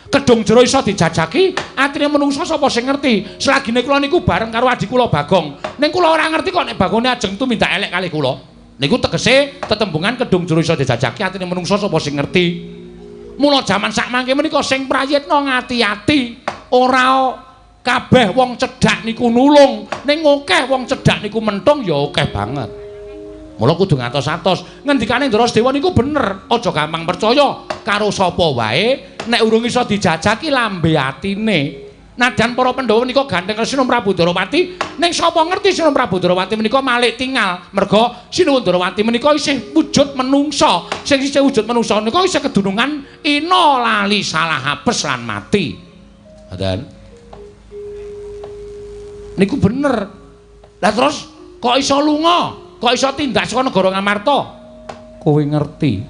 Kedung jero iso dijajaki, atine menungsa sapa sing ngerti? Selagine kula niku bareng karo adik kula Bagong. Ning kula ora ngerti kok nek Bagone ajeng tumindak elek kalih kula. Niku tegese tetembungan kedung jero iso dijajaki, atine menungsa sapa sing ngerti? Mula jaman sak mangke menika sing prayitna ngati-ati, ora kabeh wong cedhak niku nulung, ning akeh wong cedhak niku mentung ya akeh banget. Mula kudu ngatos-atos. Ngendikane Ndara Sedewa niku bener, aja gampang percaya karo sapa wae nek urung iso dijajaki lambe atine. Nadyan para Pandhawa menika gandeng Sinuwun Prabu Ndarawati, ning sapa ngerti Sinuwun Prabu Ndarawati menika malik tinggal. Merga Sinuwun Ndarawati menika isih wujud menungsa. Sing isih wujud menungsa menika isih kedunungan ina lali salah apes lan mati. Ngoten. Niku bener. Lah terus kok iso lunga? Kok iso tindak saka negara Ngamarta? Kowe ngerti?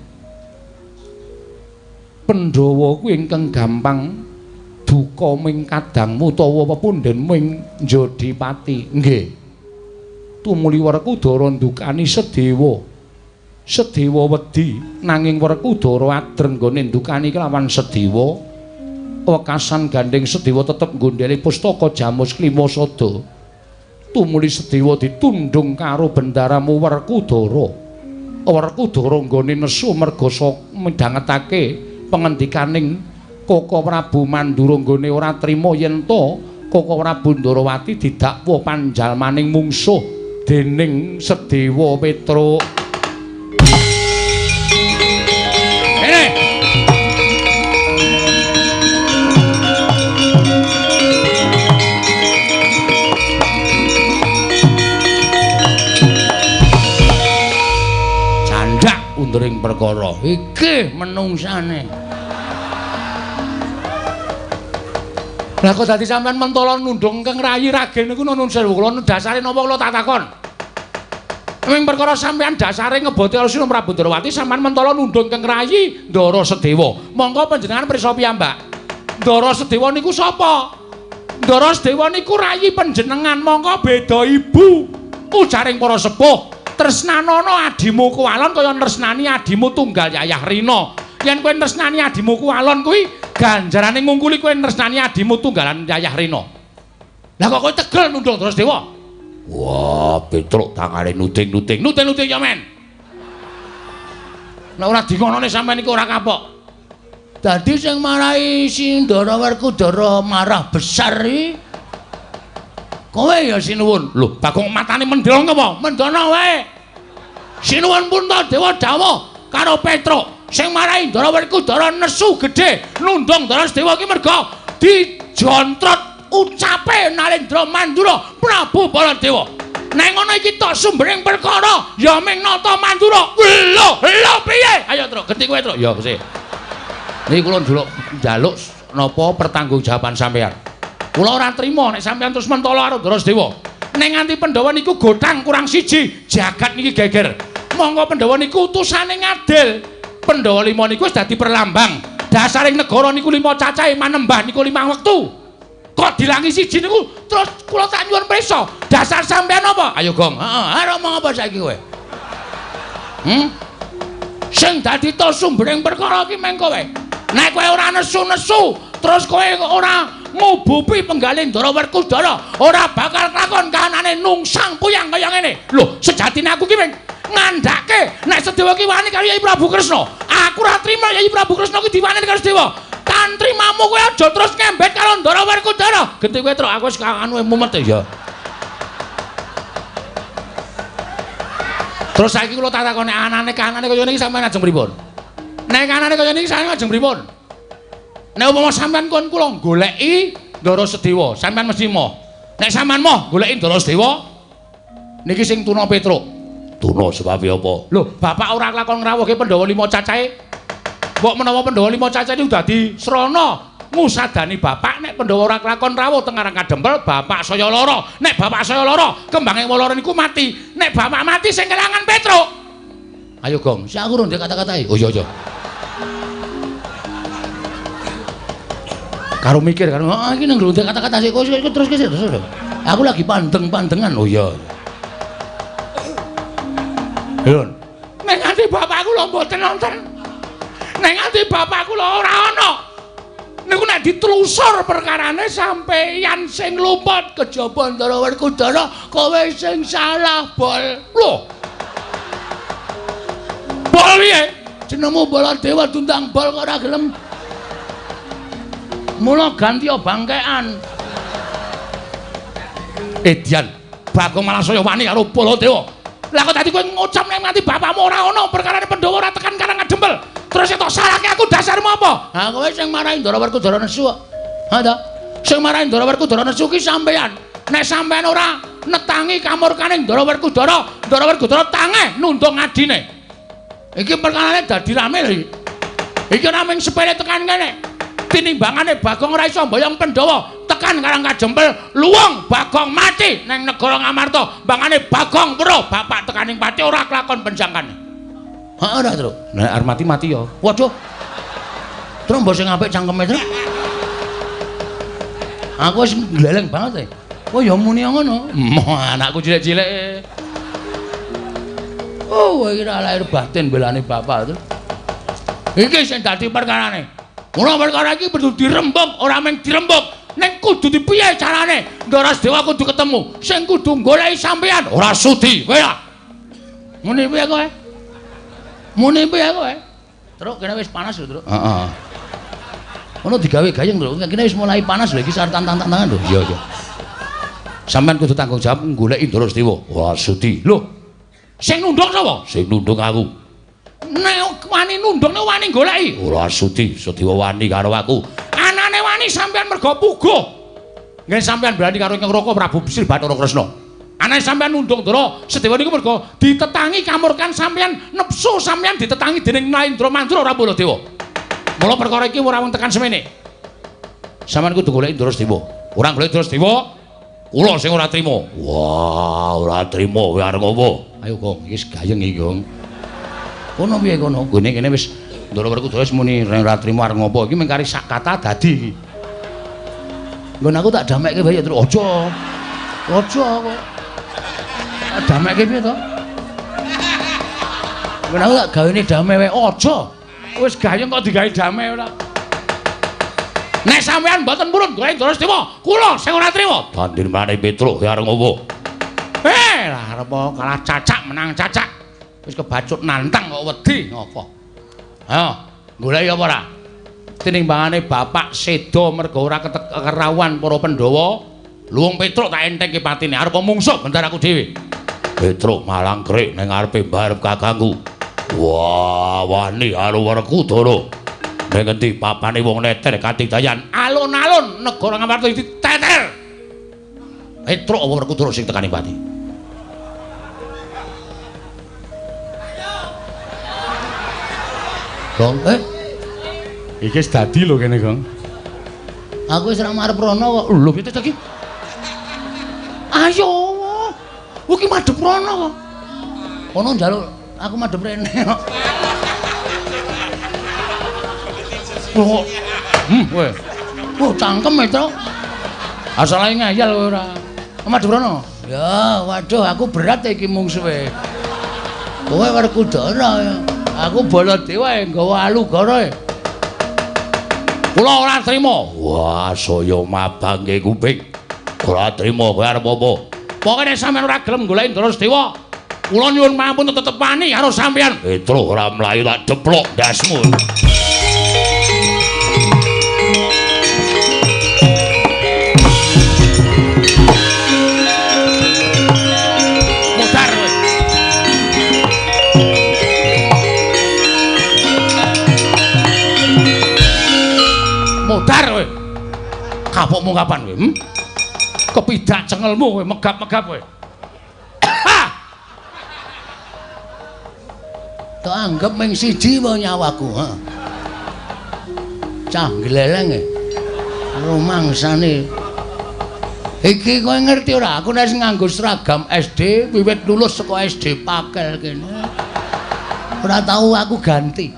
Pandhawa kuwi ingkang gampang duka ming kadangmu utawa pepunden ming Njodipati. Nggih. Tumuli Werkudara ndukani Sedewa. Sedewa wedi nanging Werkudara adreng nggone ndukani kelawan Sedewa. Wekasan gandeng Sedewa tetep nggondheli pustaka Jamus Kelima Sada. Tumuli Sedewa ditundung karo bendaramu Werkudara. Werkudara nggone nesu merga midhangetake pengendikaning Koko Prabu Mandura nggone ora trima yen to Koko Prabu Ndarawati didakwa panjalmaning mungsuh dening Sedewa Petruk. Undering perkara iki menungsane. Lah kok dadi sampean mentala nundung keng rayi ragen niku nuwun sewu kula dasare napa kula tak takon. Ming perkara sampean dasare ngeboti karo Sinuwun Prabu Ndarawati sampean mentala nundung keng rayi Ndara Sedewa. Monggo panjenengan prisa piyambak. Ndara Sedewa niku sapa? Ndara Sedewa niku rayi panjenengan, monggo beda ibu. Ujaring para sepuh, tresnanono adimu Kualon kaya tresnani adimu tunggal Yayah Rina. Yen kowe tresnani adimu Kualon kuwi ganjarane ngungkuli kowe tresnani adimu tunggalan Yayah Rina. Lah kok kowe tegel nundung terus Dewa? Wah, Petruk tangane nuting-nuting. Nuting-nuting ya, men. Nek ora dingonone sampean iku ora kapok. Dadi sing marahi Sindara Werkudara marah besar iki kowe ya sinuwun. Lho, Bagong matane mendhong apa? Mendono wae. Sinuwun pun ta Dewa dawuh karo Petruk sing marahi Ndara Werkudara nesu gedhe nundung Ndara Sedewa iki merga dijontrot ucape Nalendra Mandura Prabu Baladewa. Nek ngono iki tok sumbering perkara ya ming nata Mandura. Lho piye? Ayo Truk, genti kowe Truk. Ya Gusti. Niki kula njaluk napa pertanggungjawaban sampeyan. Kula ora trima nek sampeyan terus mentala karo Ndara Sedewa. Nek nganti Pandhawa niku gotang kurang siji, jagat niki geger. Monggo Pandhawa niku utusane ngadil. Pandhawa 5 niku wis dadi perlambang. Dasaring negara niku 5 cacahe manembah niku 5 wektu. Kok dilangi siji niku terus kula tak nyuwun prisa. Dasar sampean apa? Ayo Gong. Heeh, arep ngomong apa saiki kowe? Sing dadi to sumbering perkara iki mengko wae. Nek kowe ora nesu-nesu, terus kowe ora ngubupi penggalih Ndara Werkudara, ora bakal lakon kahanane nungsang puyang kaya ngene. Lho, sejatine aku ki ngandhake nek Sedewa ki wani karo Yai Prabu Kresna. Aku ora trima Yai Prabu Kresna ki diwani karo Sedewa. Tantrimamu kowe aja terus ngembet karo Ndara Werkudara. Genti kowe Truk, aku wis anu mumet ya. Terus saiki kula tak takoni anane kanane kaya niki sampeyan ajeng pripun? Nek kanane kaya niki sampeyan ajeng pripun? Nek umpama sampeyan kon kula goleki Ndara Sedewa, sampeyan mesti moh. Nek sampeyan moh goleki Ndara Sedewa, niki sing tuna Petruk. Tuna sebab apa? Lho, bapak ora lakon ngrawuhke Pandhawa 5 cacahe. Mbok menawa Pandhawa 5 cacahe iki dadi srana ngusadani bapak nek Pandhawa ora lakon rawuh teng Karang Kadempel, bapak saya lara. Nek bapak saya lara, kembange lara niku mati. Nek bapak mati sing kelangan Petruk. Ayo Gong, si aku ndek kata-katae. Oh iya. Karo mikir karo iki nang ndek kata-kata sik terus. Aku lagi pandeng-pandengan. Oh iya. Lho. Nek nganti bapakku lho mboten nonton. Nek nganti bapakku lho ora ana. Niku nek ditelusur perkarane sampeyan sing lumpat kejaba Ndara Werkudara, kowe sing salah, Bol. Lho. Bol piye? Jenengmu Baladewa Dundang Bol kok ora gelem. Mula ganti bangkean. Dian, Bagong malah saya wani karo Baladewa. Lah kok dadi kowe ngucap nek nganti bapakmu ora ana perkarane Pandhawa ora tekan Karang Kadempel. Terus tok salahke aku dasarmu apa? Ha kowe sing marahi Ndara Werkudara nesu kok. Ha ta? Sing marahi Ndara Werkudara nesu ki sampeyan. Nek sampeyan ora netangi kamurkaning Ndara Werkudara tangeh nundung adine. Iki perkarane dadi rame lho. Iki ora mung sepele tekan kene. Tinimbangane Bagong ora iso mboyong Pandhawa tekan Karang Kadempel, luwung Bagong mati nang negara Ngamarta. Bangane Bagong weruh bapak tekaning pati ora kelakon penjangkane. Heeh ora, Truk. Nek arep mati ya. Waduh. Truk mbok sing apik cangkeme, Truk. Aku wis gleleng banget e. Oh ya muni ngono. Anakku cilik-cilik. Oh, iki ora lahir batin belane bapak, Truk. Iki sing dadi perkarane. Mula perkara iki kudu dirembug, ora mung dirembug. Ning kudu dipiye carane? Ndara Sedewa kudu ketemu. Sing kudu goleki sampeyan ora sudi. Kowe ya. Muni piye kowe? Muni piye kowe? Truk kene wis panas lho, Truk. Heeh. Ngono digawe gayeng, Truk. Kene wis mulai panas lho iki sareng tantang-tantangan lho. Iya. Sampeyan kudu tanggung jawab goleki Ndara Sedewa. Ora sudi. Lho. Sing nundung sapa? Sing nundung aku. Nek wani nundung nek wani goleki. Ora sudi, Sedewa wani karo aku. Anane wani sampeyan mergo puguh. Nggih sampeyan berani karo Ingkang Raka Prabu Bisri Bathara Kresna. Anane sampeyan nundung Ndara Sedewa niku mergo ditetangi kamurkan sampeyan nepsu sampeyan ditetangi dening Nalendra Mandura ora Baladewa. Mula perkara iki ora mung tekan semene. Sampeyan kudu goleki Ndara Sedewa. Ora goleki Ndara Sedewa, kula sing ora trima. Wah, ora trima kowe arep ngopo? Ayo Gong, iki gayeng iki Gong. Kono piye kono? Gone kene wis Ndara Werkudara wis muni ora trima arep ngopo. Iki mung kari sak kata dadi iki. Nggon aku tak damekke bae terus aja. Aja kok. Damekke piye to? Kenapa tak gawene dame wae? Aja. Wis gayeng kok digawe dame ora. Nek sampean mboten purun golek Drasdewa, kula sing ora trima. Dandin mrene Petruk ki areng opo? Lah arep kalah cacak menang cacak. Wis kebacut nantang kok wedi ngopo. Ayo, golek apa ora? Tinimbangane bapak sedo mergo ora kerawuhan para Pandhawa. Luwung Petruk tak entengke patine arep mungsuh bentar aku dhewe. Petruk malang krik ning ngarepe mbarep kakangku. Wah, wani karo Werkudara. Ning ngendi papane wong neter katidayan alun-alun negara Ngamarta diteter. Petruk apa Werkudara sing tekani pati? Gong, iki wis dadi lho kene, Gong. aku wis ora marep rono kok. Lho piye to iki? Ayo. Iki madhep rono kok. Ono njaluk aku madhep rene kok. Oh. Weh. Oh, cangkem Metro. Asale ngayal kowe ora. Madhep rono. Ya, waduh aku berat iki mungsuhe. Kowe Werkudara ya. Aku Baladewa nggawa alugara. Kula ora trima. Wah, saya mabangke kuping. Ora trima kowe arep apa? Pokoke nek sampean ora gelem goleki Drasdewa, kula nyuwun mampun tetepani karo sampean. Petruk ora mlayu tak deplok ndasmu. Modar kowe. Modar kowe. Kapokmu kapan kowe? Kepidak cengelmu kowe megap-megap kowe. Tak anggap mung siji wae nyawaku, ha. Cah gleleng e. Rumangsane. Iki kowe ngerti ora? Aku nek nganggo seragam SD wiwit lulus saka SD Pakel kene. Ora tau aku ganti.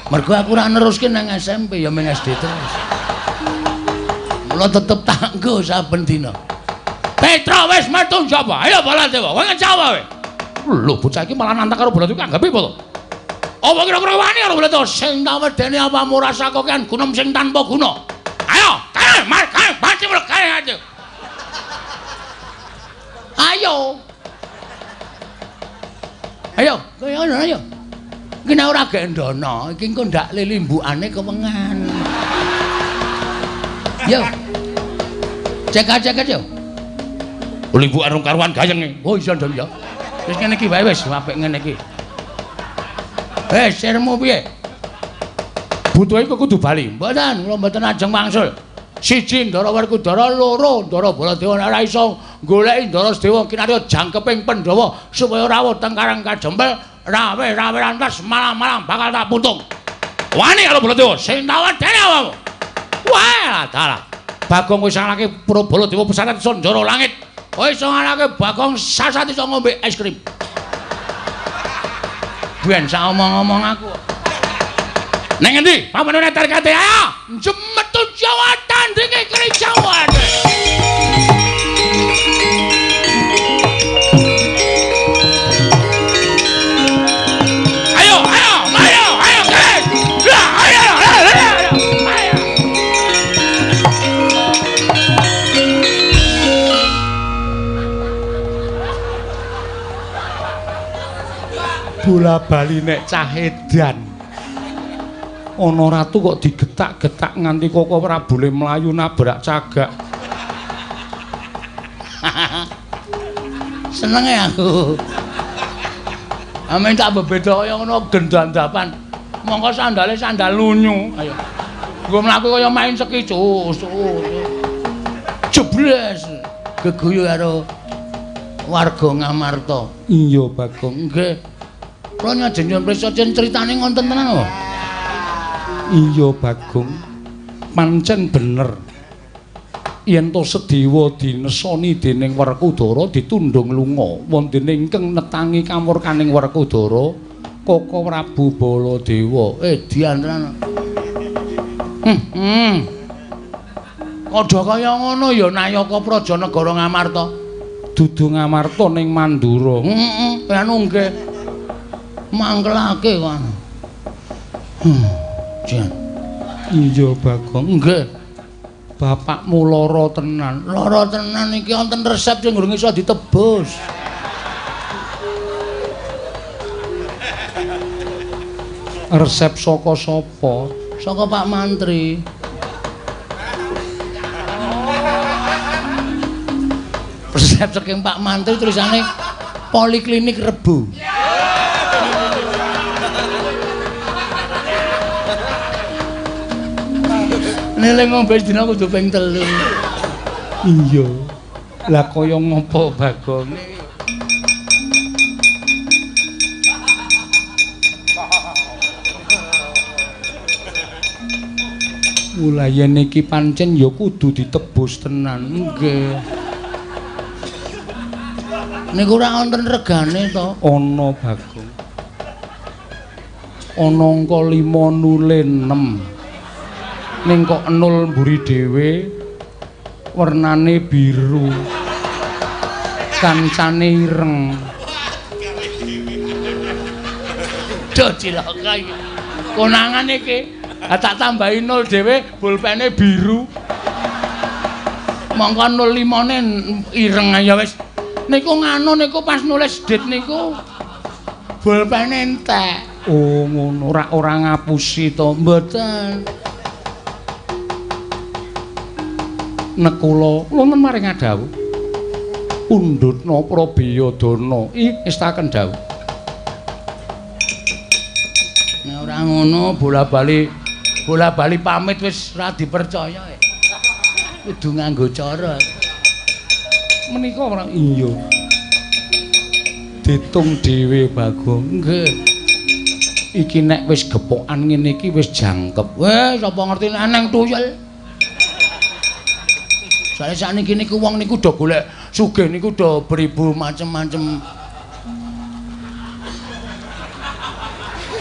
Mergo aku ora neruske nang SMP ya mung SD terus. Mula tetep tak nggo saben dina. Petra wis metu njaba. Ayo Baladewa, kowe ngecawa kowe. Lho bocah iki malah nantang karo Baladewa anggap piye to? Apa kira-kira wani karo Baladewa sing tak wedeni apa murasa kokean gunem sing tanpa guna. Ayo, kae, pati mlek kae aja. Ayo. Ayo, kowe ayo. Iki nek ora gendono, iki engko ndak lilimbukane kewengan. Yo. Cek-cek yo. Limbukan rung karuan gayenge. Oh iya ndang ya. Wis ngene iki wae wis apik ngene iki. Sirmu piye? Butuhe kok kudu bali. Mboten, kula mboten ajeng wangsul. Siji Ndara Werkudara, loro Ndara Baladewa nek ora iso goleki Drasdewa kinarya jangkeping Pandhawa supaya rawuh teng Karang Kajempel, rawe rantas malang-malang bakal tak putung. Wani karo Baladewa sing tawon dene awakmu. Wah, dalah. Bagong wis ngalake Pura Baladewa pesantren Sondara Langit. Kowe iso ngalake Bagong sasat iso ngombe es krim. Ben sak omong-omong aku. Neng endi? Pamane netar kate ayo. Jemetu Jawa tandinge kerjaan. Ayo, guys. Ayo. Bola bali nek cah edan. Ana ratu kok digetak-getak nganti Koko Prabu le mlayu nabrak cagak. Senenge aku. Amen tak bebeda kaya ngono gendandapan. Mongko sandale sandal lunyu. Ayo. Nggo mlaku kaya main sekicus. Jebres. Geguyu karo warga Ngamarta. Iya, Bagong. Nggih. Kula nyajen prisa critane ngonten tenan kok. Iya, Bagong. Pancen bener. Yen to Sedewa dinesoni dening Werkudara ditundung lunga wondene ingkang netangi kamurkaning Werkudara Koko Prabu Baladewa. Diantran. Kodha kaya ngono ya Nayaka Praja Negara Ngamarta. Dudu Ngamarta ning Mandura. Heeh, anu nggih. Mangkelake kan. Jan. Iya Bagong, nggih. Bapakmu lara tenan. Lara tenan iki wonten resep sing durung iso ditebus. Resep saka sapa? Saka Pak Mantri. Resep saking Pak Mantri tulisane Poliklinik Rebu. Nek ngombe dina kudu ping 3. Iya. Lah kaya ngopo Bagong? Mulayan iki pancen ya kudu ditebus tenan. Nggih. Niku ora wonten regane to? Ana Bagong. Ana angka 5 nule 6. Ning kok 0 mburi dhewe warnane biru. Kancane ireng. Do cilaka iki. Konangan iki. Tak tambahi 0 dhewe bolpene biru. Mongko 05-ne ireng ya wis. Niku nganu niku pas nulis dit niku bolpene entek. Oh ngono ora ngapusi to mboten. Nek kula wonten maring dawuh undutna Prabiyadana wis taken dawuh. Nek ora ngono bola-bali pamit wis ora dipercaya. Kudu nganggo cara. Menika ora iya. Ditung dhewe Bagong. Nggih. Iki nek wis gepokan ngene iki wis jangkep. Weh, sapa ngerti eneng tuyul. Soale sakniki niku wong niku do golek sugih niku do beribu macem-macem.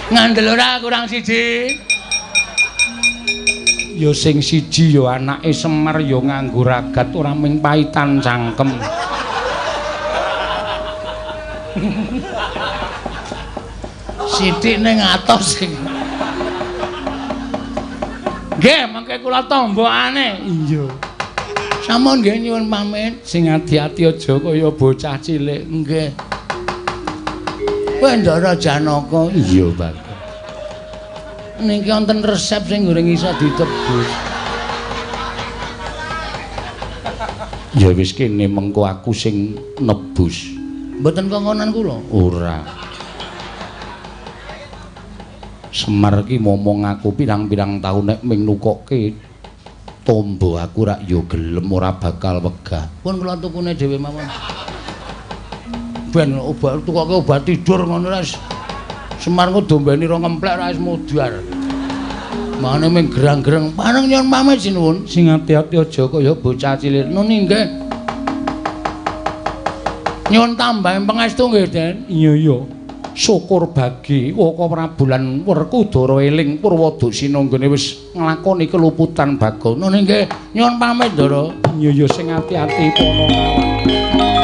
Ngandel ora kurang siji. Ya sing siji ya anake Semar ya nganggo ragat ora ming paitan cangkem. Sithik ning atos sing. Nggih, mengke kula tombokane. Iya. Sampun nggih nyuwun pamit, sing ati-ati aja kaya bocah cilik. Nggih. Bendara Janaka. Iya, Pak. Niki wonten resep sing goreng iso ditebus. Ya wis kene mengko aku sing nebus. Mboten kongkonan kula. Ora. Semar ki momong aku pirang-pirang taun nek ming nukoke tombo aku rak yo gelem ora bakal wegah. Pun kula tukune dhewe mawon. Ben obat tukoke obat tidur ngono ras. Semar ku dombeni ro ngemplek ra wis mudhar. Mane ming gerang-gerang pareng nyon pamit sinuwun. Sing ati-ati aja kaya bocah cilik. Nuni nggih. Nyuwun tambahi pangestu nggih, Den. Iya iya. Syukur bagi Waka Prabulan Werkudara eling Purwadasina nggone wis nglakoni keluputan Bagong. Nggih, nyuwun pamit, Ndara. Iya ya sing ati-ati para kawat.